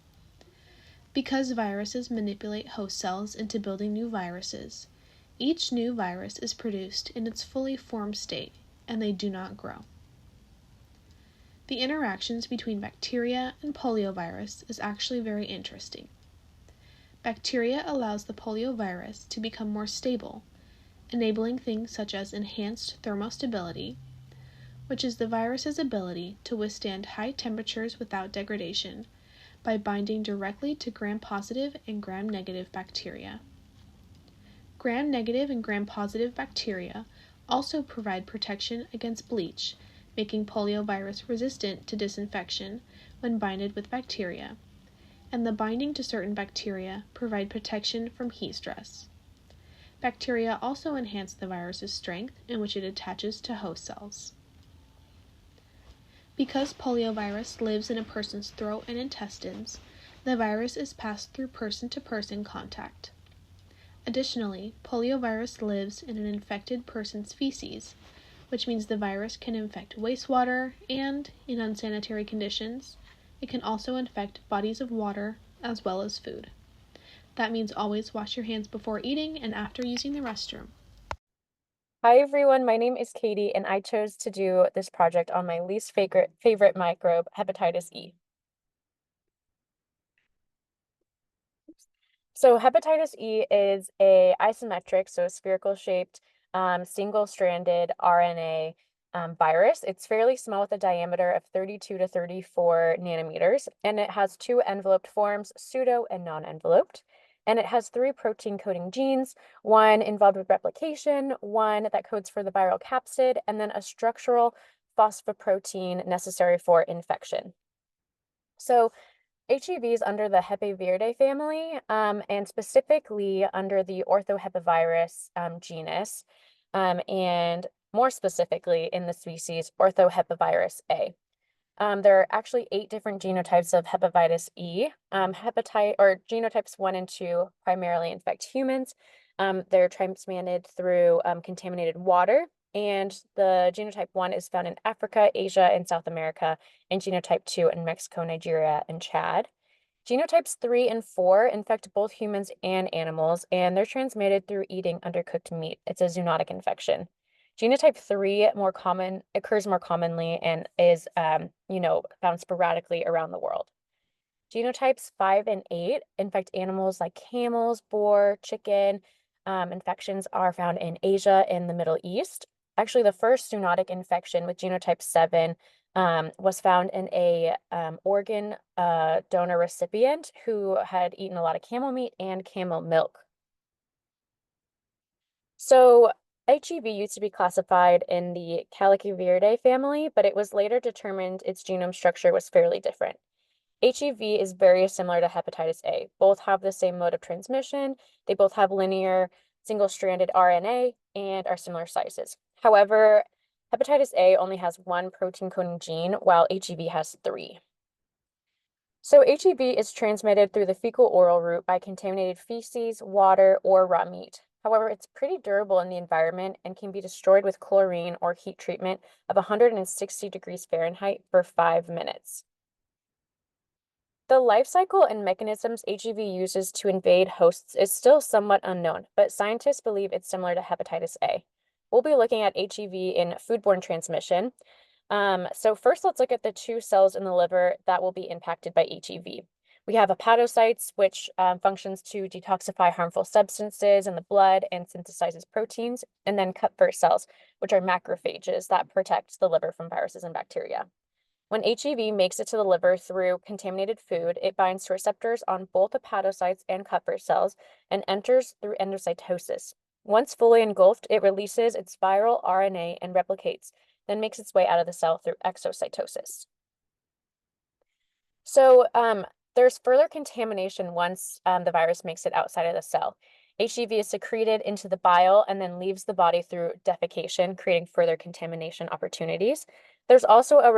Because viruses manipulate host cells into building new viruses, each new virus is produced in its fully formed state, and they do not grow. The interactions between bacteria and poliovirus is actually very interesting. Bacteria allows the poliovirus to become more stable, enabling things such as enhanced thermostability, which is the virus's ability to withstand high temperatures without degradation by binding directly to gram-positive and gram-negative bacteria. Gram-negative and gram-positive bacteria also provide protection against bleach, making poliovirus resistant to disinfection when binded with bacteria, and the binding to certain bacteria provide protection from heat stress. Bacteria also enhance the virus's strength in which it attaches to host cells. Because poliovirus lives in a person's throat and intestines, the virus is passed through person-to-person contact. Additionally, poliovirus lives in an infected person's feces, which means the virus can infect wastewater and, in unsanitary conditions, it can also infect bodies of water as well as food. That means always wash your hands before eating and after using the restroom. Hi everyone, my name is Katie and I chose to do this project on my least favorite microbe, hepatitis E. So hepatitis E is a isometric, so spherical shaped, single-stranded RNA virus. It's fairly small with a diameter of 32 to 34 nanometers, and it has two enveloped forms, pseudo and non-enveloped. And it has three protein coding genes, one involved with replication, one that codes for the viral capsid, and then a structural phosphoprotein necessary for infection. So HEV is under the Hepaviridae family, and specifically under the orthohepavirus genus, and more specifically in the species orthohepavirus A. There are actually 8 different genotypes of hepatitis E. Genotypes 1 and 2 primarily infect humans. They're transmitted through contaminated water, and the genotype 1 is found in Africa, Asia, and South America, and genotype 2 in Mexico, Nigeria, and Chad. Genotypes 3 and 4 infect both humans and animals, and they're transmitted through eating undercooked meat. It's a zoonotic infection. Genotype 3 occurs more commonly and is found sporadically around the world. Genotypes 5 and 8 infect animals like camels, boar, chicken. Infections are found in Asia and the Middle East. Actually, the first zoonotic infection with genotype 7 was found in a organ donor recipient who had eaten a lot of camel meat and camel milk. So HEV used to be classified in the Caliciviridae family, but it was later determined its genome structure was fairly different. HEV is very similar to hepatitis A. Both have the same mode of transmission. They both have linear single-stranded RNA and are similar sizes. However, hepatitis A only has one protein coding gene, while HEV has 3. So HEV is transmitted through the fecal-oral route by contaminated feces, water, or raw meat. However, it's pretty durable in the environment and can be destroyed with chlorine or heat treatment of 160 degrees Fahrenheit for 5 minutes. The life cycle and mechanisms HEV uses to invade hosts is still somewhat unknown, but scientists believe it's similar to hepatitis A. We'll be looking at HEV in foodborne transmission. So first, let's look at the 2 cells in the liver that will be impacted by HEV. We have hepatocytes, which functions to detoxify harmful substances in the blood and synthesizes proteins, and then Kupffer cells, which are macrophages that protect the liver from viruses and bacteria. When HEV makes it to the liver through contaminated food, it binds to receptors on both hepatocytes and Kupffer cells and enters through endocytosis. Once fully engulfed, it releases its viral RNA and replicates, then makes its way out of the cell through exocytosis. So there's further contamination once the virus makes it outside of the cell. HEV is secreted into the bile and then leaves the body through defecation, creating further contamination opportunities. There's also a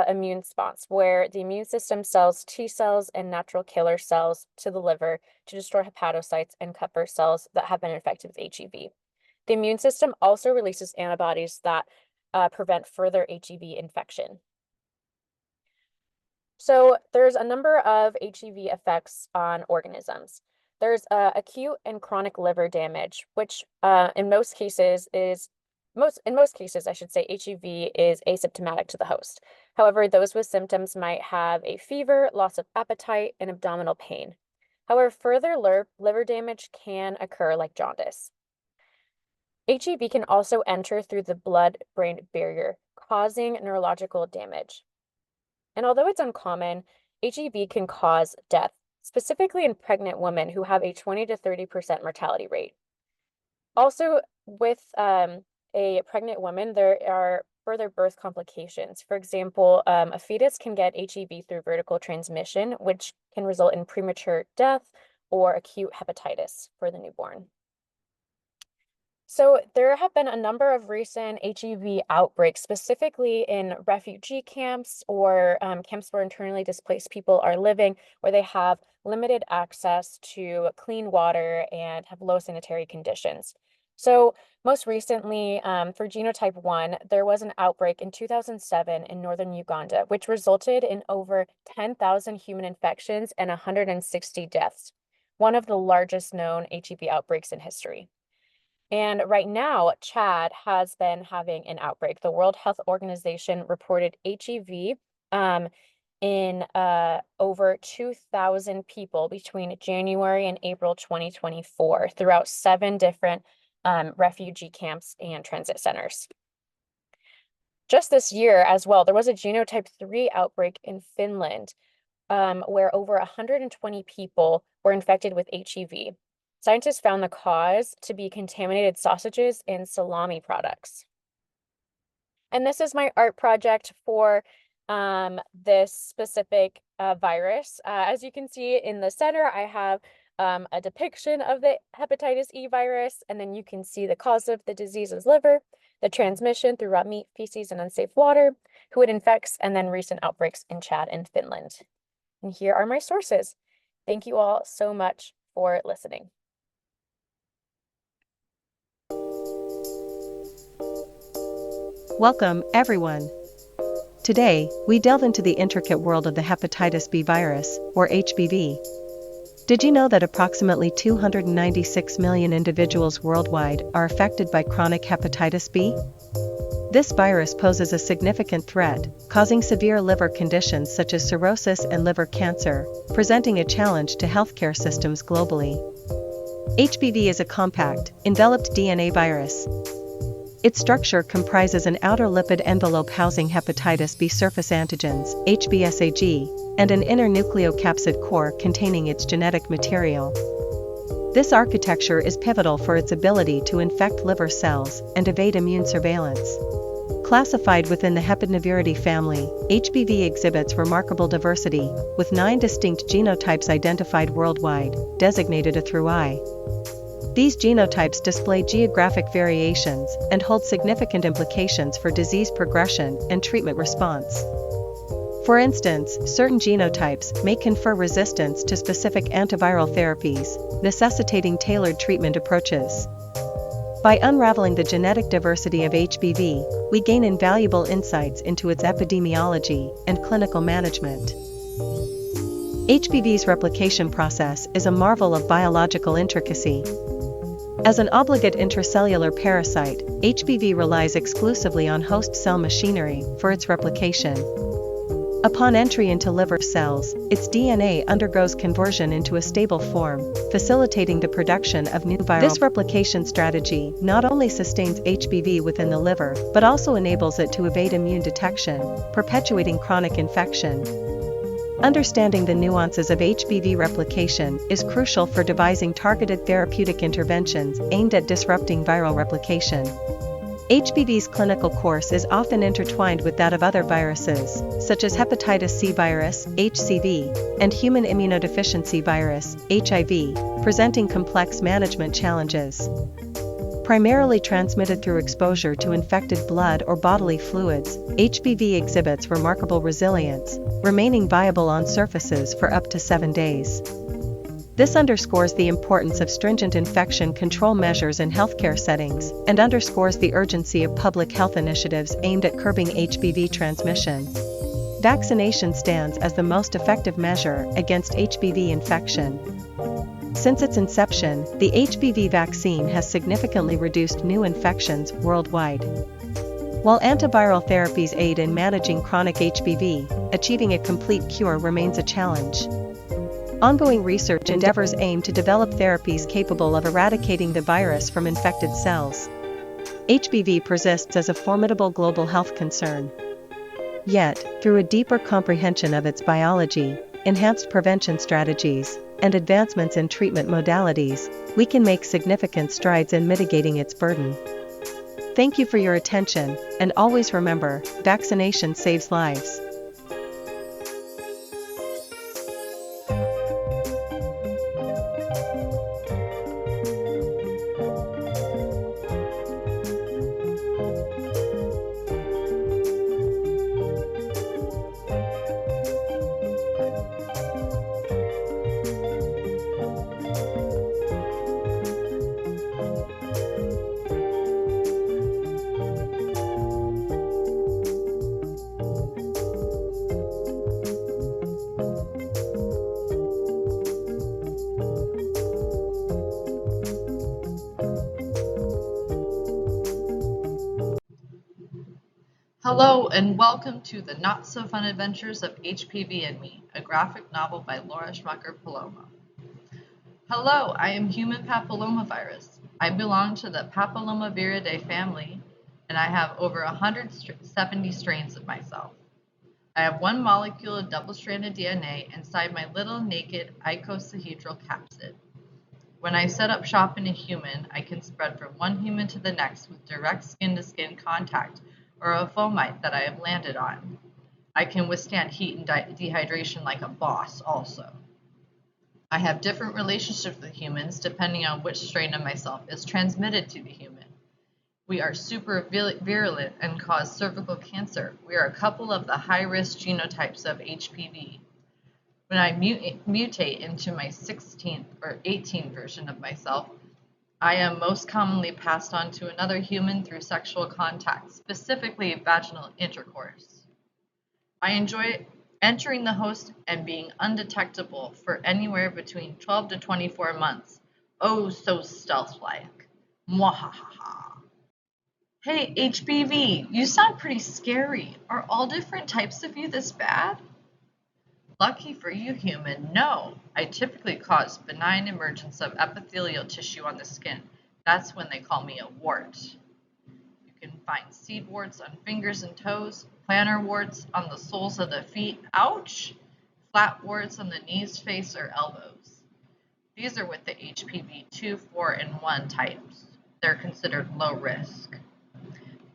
immune response where the immune system sells T cells and natural killer cells to the liver to destroy hepatocytes and Kupffer cells that have been infected with HEV. The immune system also releases antibodies that prevent further HEV infection. So there's a number of HEV effects on organisms. There's acute and chronic liver damage, which in most cases, I should say, HEV is asymptomatic to the host. However, those with symptoms might have a fever, loss of appetite, and abdominal pain. However, further liver damage can occur like jaundice. HEV can also enter through the blood-brain barrier, causing neurological damage. And although it's uncommon, HEV can cause death, specifically in pregnant women who have a 20 to 30% mortality rate. Also, with a pregnant woman, there are further birth complications. For example, a fetus can get HEV through vertical transmission, which can result in premature death or acute hepatitis for the newborn. So there have been a number of recent HEV outbreaks, specifically in refugee camps or camps where internally displaced people are living, where they have limited access to clean water and have low sanitary conditions. So most recently, for genotype 1, there was an outbreak in 2007 in northern Uganda, which resulted in over 10,000 human infections and 160 deaths, one of the largest known HEV outbreaks in history. And right now, Chad has been having an outbreak. The World Health Organization reported HEV in over 2,000 people between January and April 2024 throughout 7 different refugee camps and transit centers. just this year as well, there was a genotype 3 outbreak in Finland, where over 120 people were infected with HEV. Scientists found the cause to be contaminated sausages and salami products. And this is my art project for this specific virus. As you can see in the center, I have a depiction of the hepatitis E virus, and then you can see the cause of the disease is liver, the transmission through raw meat, feces, and unsafe water, who it infects, and then recent outbreaks in Chad and Finland. And here are my sources. Thank you all so much for listening. Welcome, everyone. Today, we delve into the intricate world of the hepatitis B virus, or HBV. Did you know that approximately 296 million individuals worldwide are affected by chronic hepatitis B? This virus poses a significant threat, causing severe liver conditions such as cirrhosis and liver cancer, presenting a challenge to healthcare systems globally. HBV is a compact, enveloped DNA virus. Its structure comprises an outer lipid envelope housing hepatitis B surface antigens, HBsAg, and an inner nucleocapsid core containing its genetic material. This architecture is pivotal for its ability to infect liver cells and evade immune surveillance. Classified within the Hepatnaviridae family, HBV exhibits remarkable diversity, with 9 distinct genotypes identified worldwide, designated A through I. These genotypes display geographic variations and hold significant implications for disease progression and treatment response. For instance, certain genotypes may confer resistance to specific antiviral therapies, necessitating tailored treatment approaches. By unraveling the genetic diversity of HBV, we gain invaluable insights into its epidemiology and clinical management. HBV's replication process is a marvel of biological intricacy. As an obligate intracellular parasite, HBV relies exclusively on host cell machinery for its replication. Upon entry into liver cells, its DNA undergoes conversion into a stable form, facilitating the production of new viral. This replication strategy not only sustains HBV within the liver, but also enables it to evade immune detection, perpetuating chronic infection. Understanding the nuances of HBV replication is crucial for devising targeted therapeutic interventions aimed at disrupting viral replication. HBV's clinical course is often intertwined with that of other viruses, such as hepatitis C virus, HCV, and human immunodeficiency virus, HIV, presenting complex management challenges. Primarily transmitted through exposure to infected blood or bodily fluids, HBV exhibits remarkable resilience, remaining viable on surfaces for up to 7 days. This underscores the importance of stringent infection control measures in healthcare settings, and underscores the urgency of public health initiatives aimed at curbing HBV transmission. Vaccination stands as the most effective measure against HBV infection. Since its inception, the HBV vaccine has significantly reduced new infections worldwide. While antiviral therapies aid in managing chronic HBV, achieving a complete cure remains a challenge. Ongoing research endeavors aim to develop therapies capable of eradicating the virus from infected cells. HBV persists as a formidable global health concern. Yet, through a deeper comprehension of its biology, enhanced prevention strategies, and advancements in treatment modalities, we can make significant strides in mitigating its burden. Thank you for your attention, and always remember, vaccination saves lives. Hello and welcome to the Not So Fun Adventures of HPV and Me, a graphic novel by Laura Schmucker-Paloma. Hello, I am human papillomavirus. I belong to the Papillomaviridae family, and I have over 170 strains of myself. I have one molecule of double-stranded DNA inside my little naked icosahedral capsid. When I set up shop in a human, I can spread from one human to the next with direct skin-to-skin contact or a fomite that I have landed on. I can withstand heat and dehydration like a boss also. I have different relationships with humans depending on which strain of myself is transmitted to the human. We are super virulent and cause cervical cancer. We are a couple of the high-risk genotypes of HPV. When I mutate into my 16th or 18th version of myself, I am most commonly passed on to another human through sexual contact, specifically vaginal intercourse. I enjoy entering the host and being undetectable for anywhere between 12 to 24 months. Oh, so stealth-like. Mwahaha. Hey, HPV, you sound pretty scary. Are all different types of you this bad? Lucky for you, human, no. I typically cause benign emergence of epithelial tissue on the skin. That's when they call me a wart. You can find seed warts on fingers and toes, plantar warts on the soles of the feet, ouch, flat warts on the knees, face, or elbows. These are with the HPV 2, 4, and 1 types. They're considered low risk.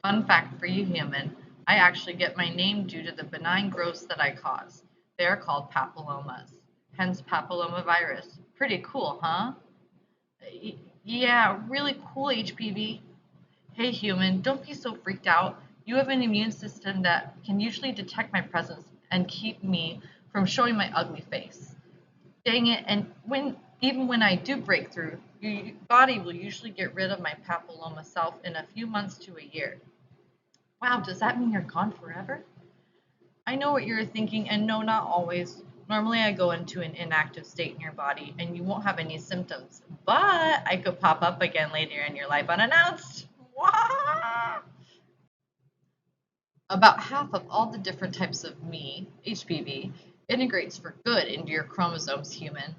Fun fact for you, human, I actually get my name due to the benign growths that I cause. They are called papillomas, hence papillomavirus. Pretty cool, huh? Yeah, really cool, HPV. Hey, human, don't be so freaked out. You have an immune system that can usually detect my presence and keep me from showing my ugly face. Dang it, and even when I do break through, your body will usually get rid of my papilloma self in a few months to a year. Wow, does that mean you're gone forever? I know what you're thinking, and no, not always. Normally I go into an inactive state in your body and you won't have any symptoms, but I could pop up again later in your life unannounced. Wah! About half of all the different types of me, HPV, integrates for good into your chromosomes, human.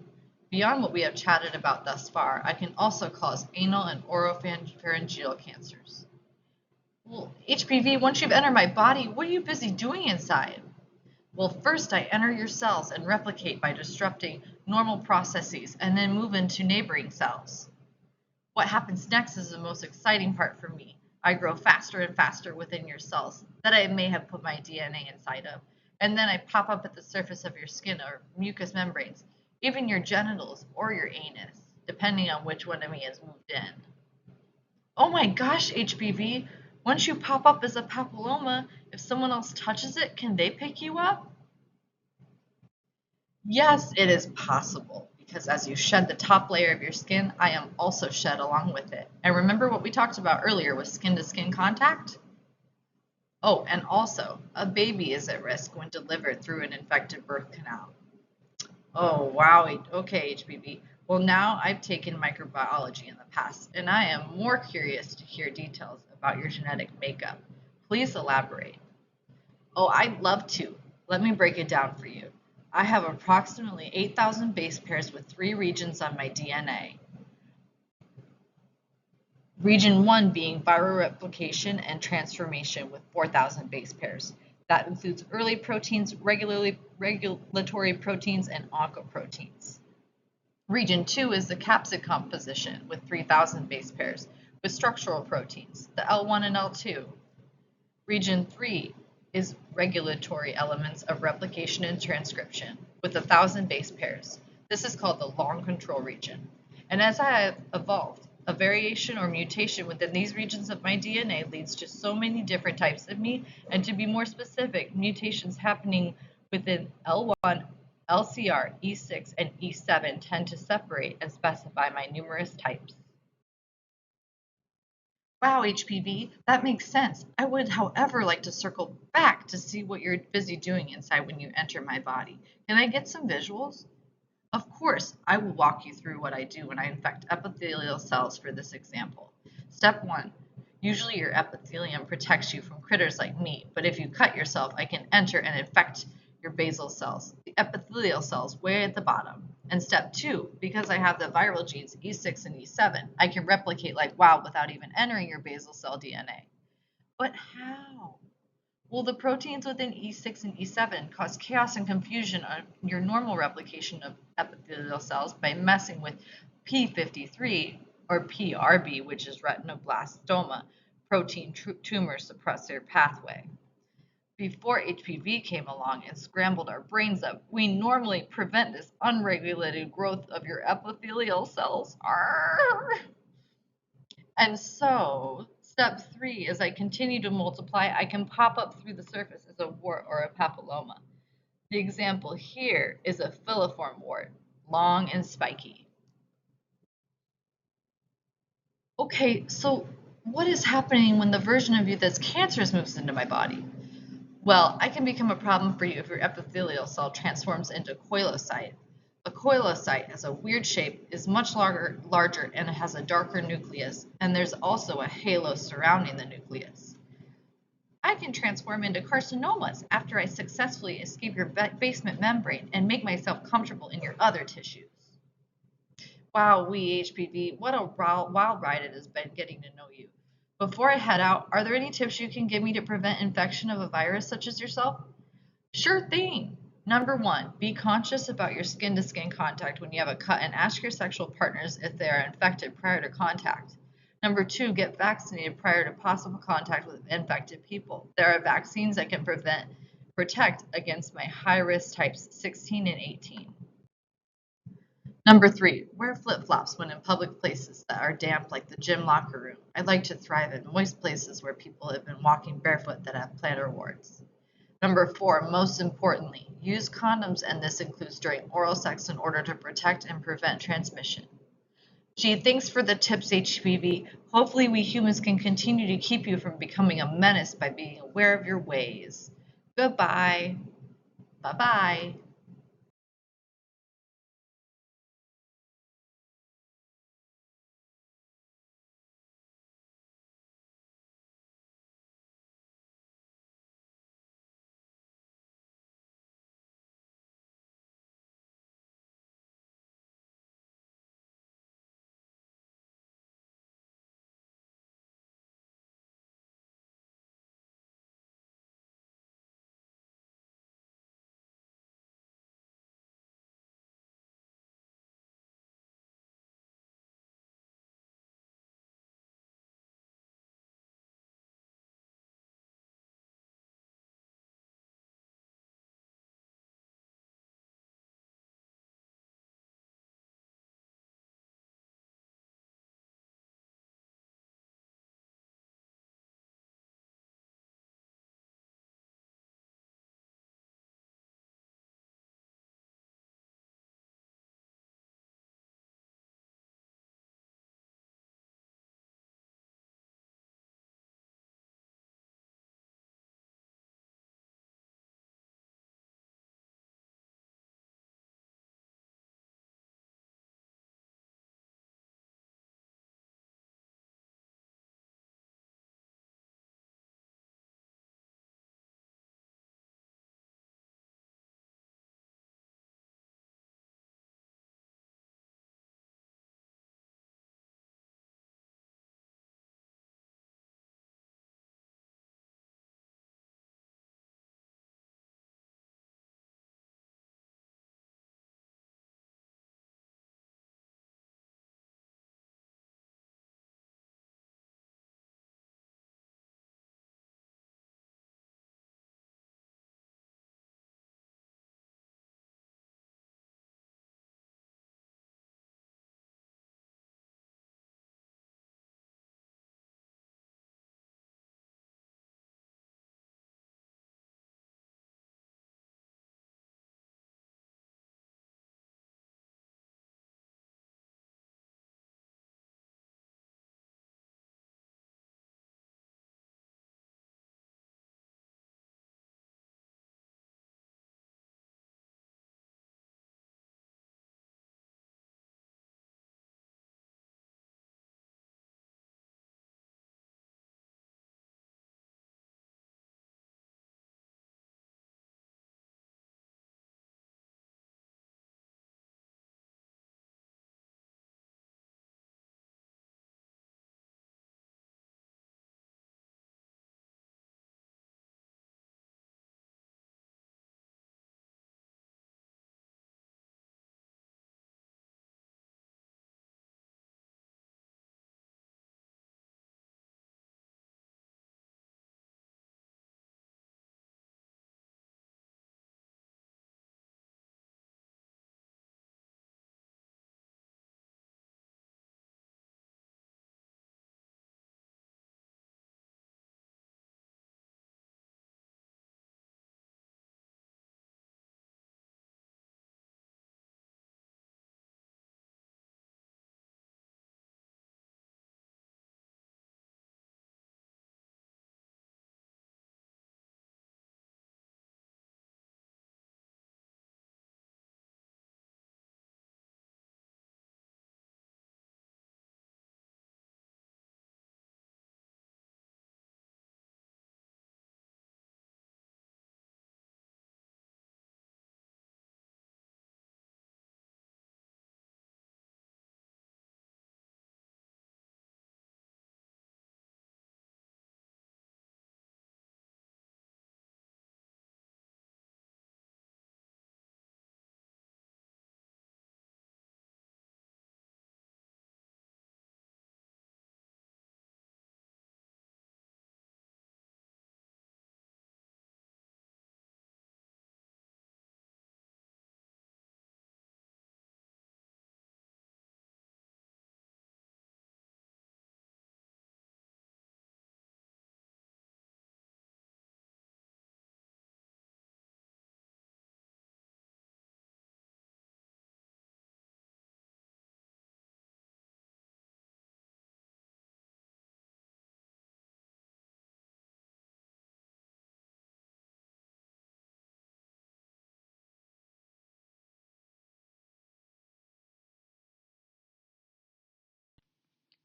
Beyond what we have chatted about thus far, I can also cause anal and oropharyngeal cancers. Well, HPV, once you've entered my body, what are you busy doing inside? Well, first I enter your cells and replicate by disrupting normal processes and then move into neighboring cells. What happens next is the most exciting part for me. I grow faster and faster within your cells that I may have put my DNA inside of, and then I pop up at the surface of your skin or mucous membranes, even your genitals or your anus, depending on which one of me has moved in. Oh my gosh, HPV, once you pop up as a papilloma, if someone else touches it, can they pick you up? Yes, it is possible, because as you shed the top layer of your skin, I am also shed along with it. And remember what we talked about earlier with skin-to-skin contact? Oh, and also, a baby is at risk when delivered through an infected birth canal. Oh, wow. Okay, HPV. Well, now I've taken microbiology in the past, and I am more curious to hear details about your genetic makeup. Please elaborate. Oh, I'd love to. Let me break it down for you. I have approximately 8,000 base pairs with 3 regions on my DNA. Region 1 being viral replication and transformation with 4,000 base pairs. That includes early proteins, regulatory proteins, and oncoproteins. Region 2 is the capsid composition with 3,000 base pairs with structural proteins, the L1 and L2. Region 3 is regulatory elements of replication and transcription with 1,000 base pairs. This is called the long control region. And as I have evolved, a variation or mutation within these regions of my DNA leads to so many different types of me, and to be more specific, mutations happening within L1, LCR, E6, and E7 tend to separate and specify my numerous types. Wow, HPV, that makes sense. I would, however, like to circle back to see what you're busy doing inside when you enter my body. Can I get some visuals? Of course, I will walk you through what I do when I infect epithelial cells for this example. Step 1. Usually your epithelium protects you from critters like me, but if you cut yourself, I can enter and infect your basal cells, the epithelial cells way at the bottom. And step 2, because I have the viral genes E6 and E7, I can replicate like wow without even entering your basal cell DNA. But how? Well, the proteins within E6 and E7 cause chaos and confusion on your normal replication of epithelial cells by messing with P53 or PRB, which is retinoblastoma, protein tumor suppressor pathway. Before HPV came along and scrambled our brains up, we normally prevent this unregulated growth of your epithelial cells. Arr! And so, step 3, as I continue to multiply, I can pop up through the surface as a wart or a papilloma. The example here is a filiform wart, long and spiky. Okay, so what is happening when the version of you that's cancerous moves into my body? Well, I can become a problem for you if your epithelial cell transforms into coilocyte. A coilocyte has a weird shape, is much larger, and it has a darker nucleus, and there's also a halo surrounding the nucleus. I can transform into carcinomas after I successfully escape your basement membrane and make myself comfortable in your other tissues. Wow, HPV, what a wild ride it has been getting to know you. Before I head out, are there any tips you can give me to prevent infection of a virus such as yourself? Sure thing. Number 1, be conscious about your skin-to-skin contact when you have a cut and ask your sexual partners if they are infected prior to contact. Number 2, get vaccinated prior to possible contact with infected people. There are vaccines that can protect against my high-risk types 16 and 18. Number 3, wear flip-flops when in public places that are damp like the gym locker room. I like to thrive in moist places where people have been walking barefoot that have plantar warts. Number 4, most importantly, use condoms, and this includes during oral sex in order to protect and prevent transmission. Gee, thanks for the tips, HPV. Hopefully we humans can continue to keep you from becoming a menace by being aware of your ways. Goodbye. Bye-bye.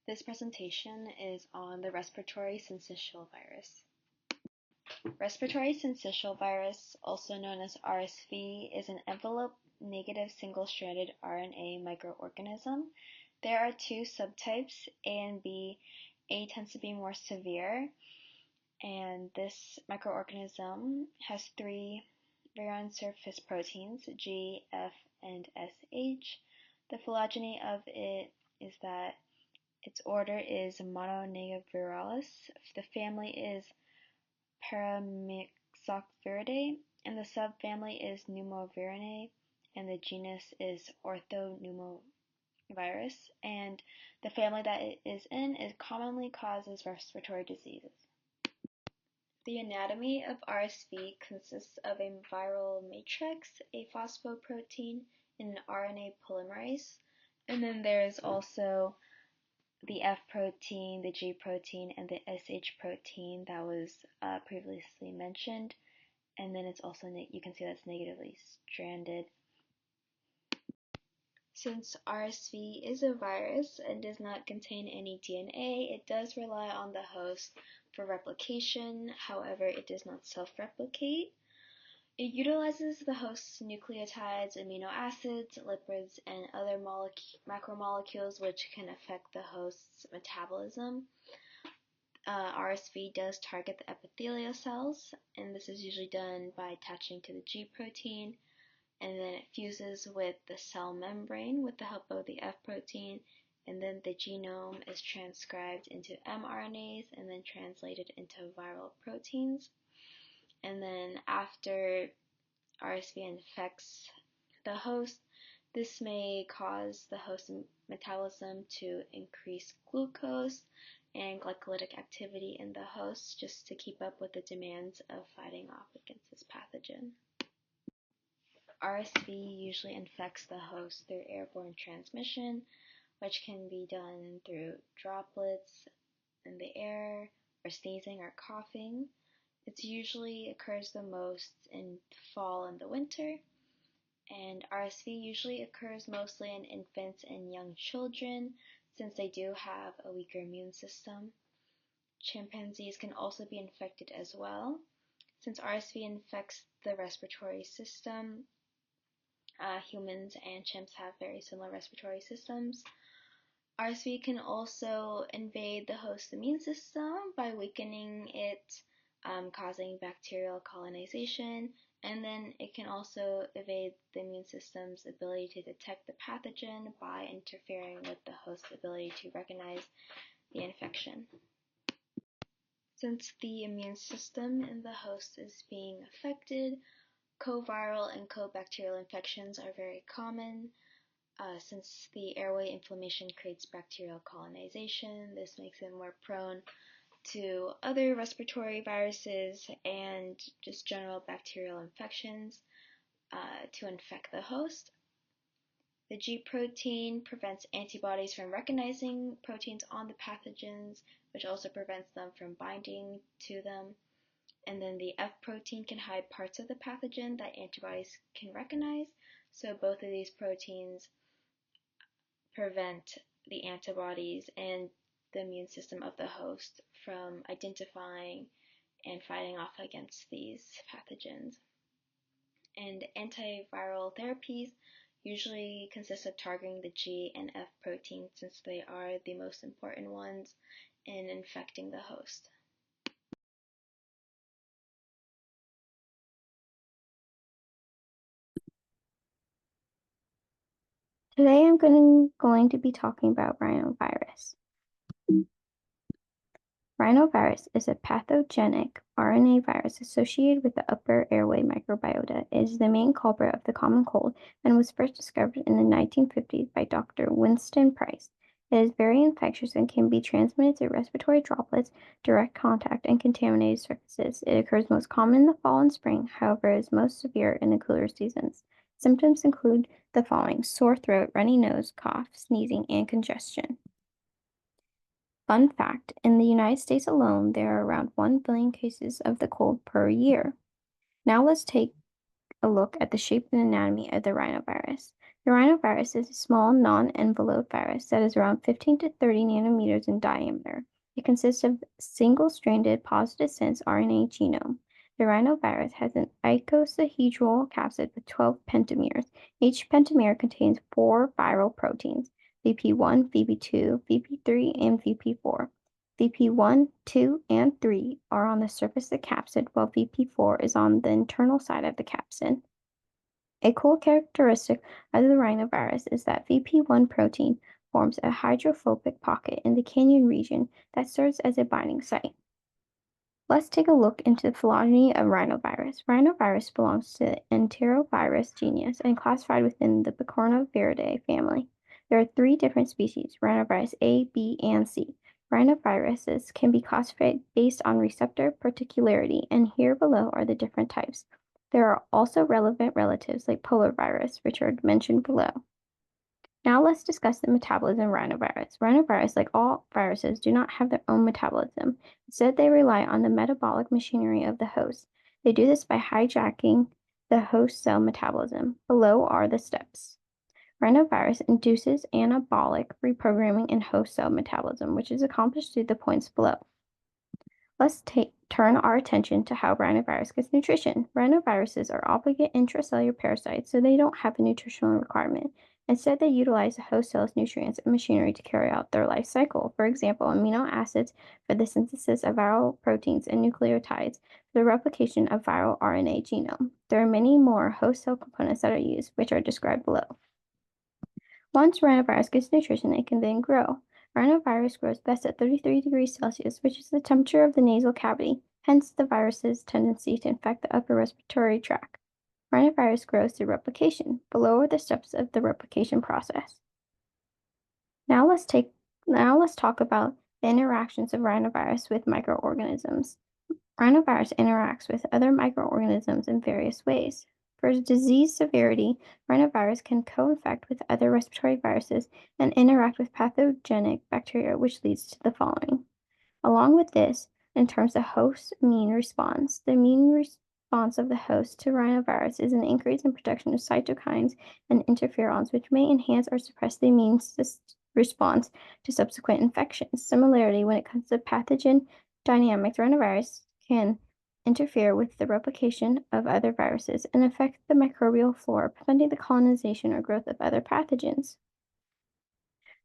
This presentation is on the respiratory syncytial virus. Respiratory syncytial virus, also known as RSV, is an envelope-negative single-stranded RNA microorganism. There are two subtypes, A and B. A tends to be more severe, and this microorganism has three virion surface proteins, G, F, and SH. The phylogeny of it is that its order is Mononegavirales. The family is Paramyxoviridae, and the subfamily is Pneumovirinae, and the genus is Orthopneumovirus, and the family that it is in commonly causes respiratory diseases. The anatomy of RSV consists of a viral matrix, a phosphoprotein, and an RNA polymerase, and then there is also the F protein, the G protein, and the SH protein that was previously mentioned, and then it's also, you can see that's negatively stranded. Since RSV is a virus and does not contain any DNA, it does rely on the host for replication. However, it does not self-replicate. It utilizes the host's nucleotides, amino acids, lipids, and other macromolecules which can affect the host's metabolism. RSV does target the epithelial cells, and this is usually done by attaching to the G protein, and then it fuses with the cell membrane with the help of the F protein, and then the genome is transcribed into mRNAs and then translated into viral proteins. And then after RSV infects the host, this may cause the host metabolism to increase glucose and glycolytic activity in the host just to keep up with the demands of fighting off against this pathogen. RSV usually infects the host through airborne transmission, which can be done through droplets in the air, or sneezing or coughing. It usually occurs the most in fall and the winter, and RSV usually occurs mostly in infants and young children since they do have a weaker immune system. Chimpanzees can also be infected as well. Since RSV infects the respiratory system, humans and chimps have very similar respiratory systems. RSV can also invade the host immune system by weakening it, causing bacterial colonization, and then it can also evade the immune system's ability to detect the pathogen by interfering with the host's ability to recognize the infection. Since the immune system in the host is being affected, co-viral and co-bacterial infections are very common. Since the airway inflammation creates bacterial colonization, this makes them more prone to other respiratory viruses and just general bacterial infections to infect the host. The G protein prevents antibodies from recognizing proteins on the pathogens, which also prevents them from binding to them. And then the F protein can hide parts of the pathogen that antibodies can recognize, so both of these proteins prevent the antibodies and the immune system of the host from identifying and fighting off against these pathogens. And antiviral therapies usually consist of targeting the G and F proteins since they are the most important ones in infecting the host. Today I'm going to be talking about rhinovirus. Rhinovirus is a pathogenic RNA virus associated with the upper airway microbiota. It is the main culprit of the common cold and was first discovered in the 1950s by Dr. Winston Price. It is very infectious and can be transmitted through respiratory droplets, direct contact, and contaminated surfaces. It occurs most common in the fall and spring, however, it is most severe in the cooler seasons. Symptoms include the following: sore throat, runny nose, cough, sneezing, and congestion. Fun fact, in the United States alone, there are around 1 billion cases of the cold per year. Now let's take a look at the shape and anatomy of the rhinovirus. The rhinovirus is a small, non-enveloped virus that is around 15 to 30 nanometers in diameter. It consists of single-stranded positive sense RNA genome. The rhinovirus has an icosahedral capsid with 12 pentamers. Each pentamer contains 4 viral proteins, VP1, VP2, VP3, and VP4. VP1, 2, and 3 are on the surface of the capsid, while VP4 is on the internal side of the capsid. A cool characteristic of the rhinovirus is that VP1 protein forms a hydrophobic pocket in the canyon region that serves as a binding site. Let's take a look into the phylogeny of rhinovirus. Rhinovirus belongs to the Enterovirus genus and classified within the Picornaviridae family. There are 3 different species, rhinovirus A, B, and C. Rhinoviruses can be classified based on receptor particularity, and here below are the different types. There are also relevant relatives like poliovirus, which are mentioned below. Now let's discuss the metabolism of rhinovirus. Rhinovirus, like all viruses, do not have their own metabolism. Instead, they rely on the metabolic machinery of the host. They do this by hijacking the host cell metabolism. Below are the steps. Rhinovirus induces anabolic reprogramming in host cell metabolism, which is accomplished through the points below. Let's turn our attention to how rhinovirus gets nutrition. Rhinoviruses are obligate intracellular parasites, so they don't have a nutritional requirement. Instead, they utilize the host cell's nutrients and machinery to carry out their life cycle. For example, amino acids for the synthesis of viral proteins and nucleotides for the replication of viral RNA genome. There are many more host cell components that are used, which are described below. Once rhinovirus gets nutrition, it can then grow. Rhinovirus grows best at 33 degrees Celsius, which is the temperature of the nasal cavity, hence the virus's tendency to infect the upper respiratory tract. Rhinovirus grows through replication. Below are the steps of the replication process. Now let's talk about the interactions of rhinovirus with microorganisms. Rhinovirus interacts with other microorganisms in various ways. For disease severity, rhinovirus can co-infect with other respiratory viruses and interact with pathogenic bacteria, which leads to the following. Along with this, in terms of host immune response, the immune response of the host to rhinovirus is an increase in production of cytokines and interferons, which may enhance or suppress the immune response to subsequent infections. Similarly, when it comes to pathogen dynamics, rhinovirus can interfere with the replication of other viruses and affect the microbial flora, preventing the colonization or growth of other pathogens.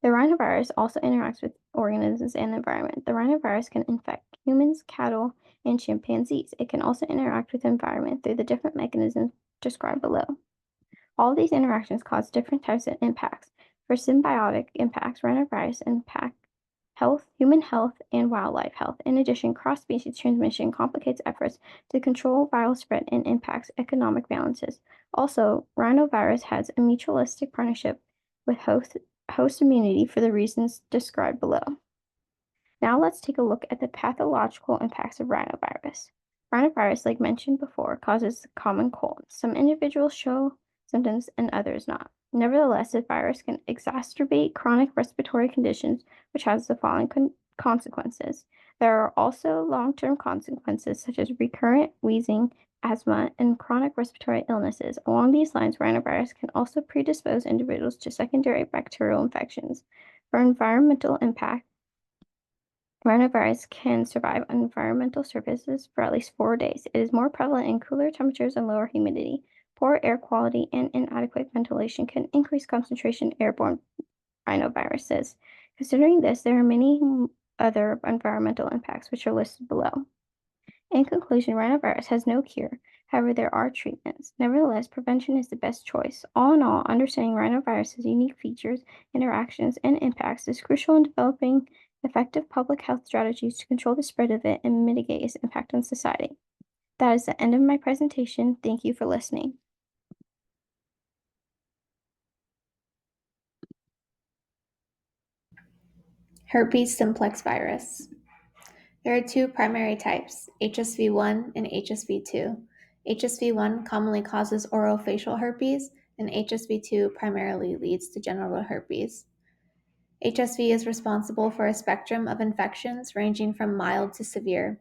The rhinovirus also interacts with organisms and the environment. The rhinovirus can infect humans, cattle, and chimpanzees. It can also interact with the environment through the different mechanisms described below. All these interactions cause different types of impacts. For symbiotic impacts, rhinovirus impact human health, and wildlife health. In addition, cross-species transmission complicates efforts to control viral spread and impacts economic balances. Also, rhinovirus has a mutualistic partnership with host immunity for the reasons described below. Now let's take a look at the pathological impacts of rhinovirus. Rhinovirus, like mentioned before, causes the common cold. Some individuals show symptoms and others not. Nevertheless, the virus can exacerbate chronic respiratory conditions, which has the following consequences. There are also long-term consequences such as recurrent wheezing, asthma, and chronic respiratory illnesses. Along these lines, rhinovirus can also predispose individuals to secondary bacterial infections. For environmental impact, rhinovirus can survive on environmental surfaces for at least 4 days. It is more prevalent in cooler temperatures and lower humidity. Poor air quality and inadequate ventilation can increase concentration of airborne rhinoviruses. Considering this, there are many other environmental impacts which are listed below. In conclusion, rhinovirus has no cure. However, there are treatments. Nevertheless, prevention is the best choice. All in all, understanding rhinovirus's unique features, interactions, and impacts is crucial in developing effective public health strategies to control the spread of it and mitigate its impact on society. That is the end of my presentation. Thank you for listening. Herpes simplex virus. There are 2 primary types, HSV1 and HSV2. HSV1 commonly causes orofacial herpes, and HSV2 primarily leads to genital herpes. HSV is responsible for a spectrum of infections ranging from mild to severe.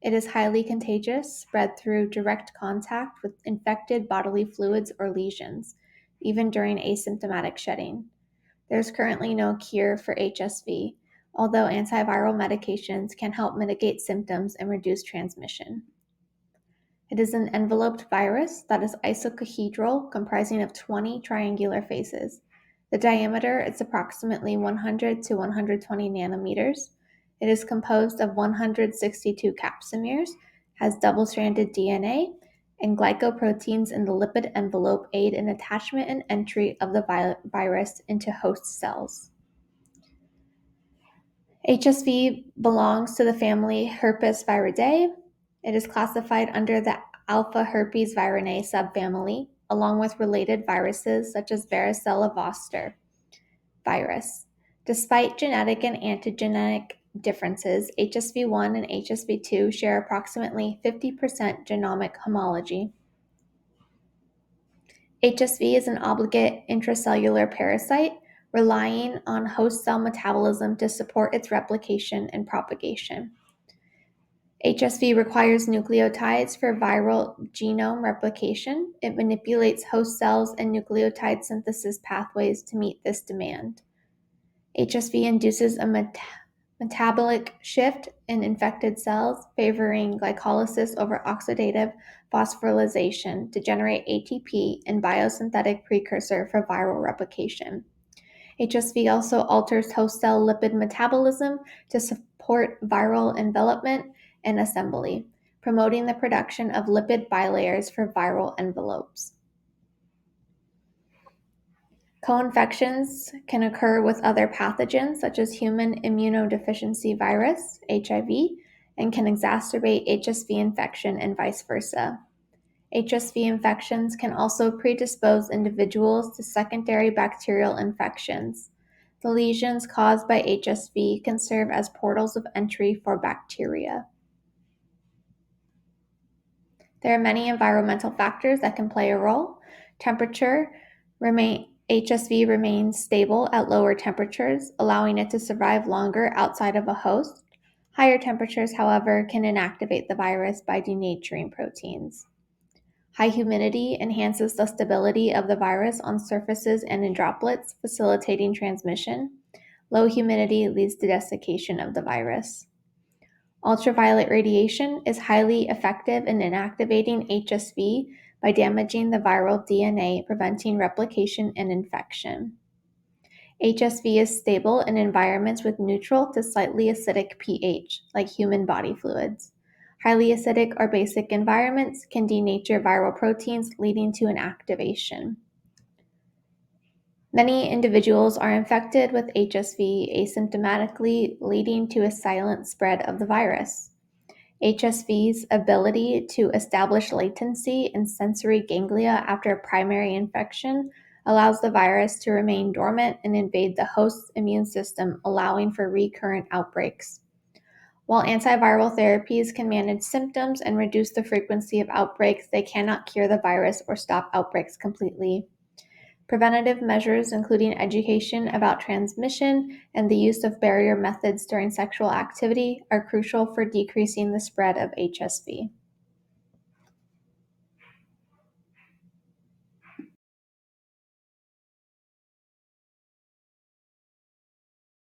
It is highly contagious, spread through direct contact with infected bodily fluids or lesions, even during asymptomatic shedding. There's currently no cure for HSV, although antiviral medications can help mitigate symptoms and reduce transmission. It is an enveloped virus that is icosahedral, comprising of 20 triangular faces. The diameter is approximately 100 to 120 nanometers. It is composed of 162 capsomeres, has double-stranded DNA, and glycoproteins in the lipid envelope aid in attachment and entry of the virus into host cells. HSV belongs to the family Herpesviridae. It is classified under the alpha herpes virinae subfamily, along with related viruses such as varicella zoster virus. Despite genetic and antigenic differences, HSV1 and HSV2 share approximately 50% genomic homology. HSV is an obligate intracellular parasite, relying on host cell metabolism to support its replication and propagation. HSV requires nucleotides for viral genome replication. It manipulates host cells and nucleotide synthesis pathways to meet this demand. HSV induces a metabolic shift in infected cells, favoring glycolysis over oxidative phosphorylation to generate ATP and biosynthetic precursor for viral replication. HSV also alters host cell lipid metabolism to support viral envelopment and assembly, promoting the production of lipid bilayers for viral envelopes. Co-infections can occur with other pathogens such as human immunodeficiency virus, HIV, and can exacerbate HSV infection and vice versa. HSV infections can also predispose individuals to secondary bacterial infections. The lesions caused by HSV can serve as portals of entry for bacteria. There are many environmental factors that can play a role. HSV remains stable at lower temperatures, allowing it to survive longer outside of a host. Higher temperatures, however, can inactivate the virus by denaturing proteins. High humidity enhances the stability of the virus on surfaces and in droplets, facilitating transmission. Low humidity leads to desiccation of the virus. Ultraviolet radiation is highly effective in inactivating HSV by damaging the viral DNA, preventing replication and infection. HSV is stable in environments with neutral to slightly acidic pH, like human body fluids. Highly acidic or basic environments can denature viral proteins, leading to inactivation. Many individuals are infected with HSV asymptomatically, leading to a silent spread of the virus. HSV's ability to establish latency in sensory ganglia after a primary infection allows the virus to remain dormant and invade the host's immune system, allowing for recurrent outbreaks. While antiviral therapies can manage symptoms and reduce the frequency of outbreaks, they cannot cure the virus or stop outbreaks completely. Preventative measures, including education about transmission and the use of barrier methods during sexual activity, are crucial for decreasing the spread of HSV.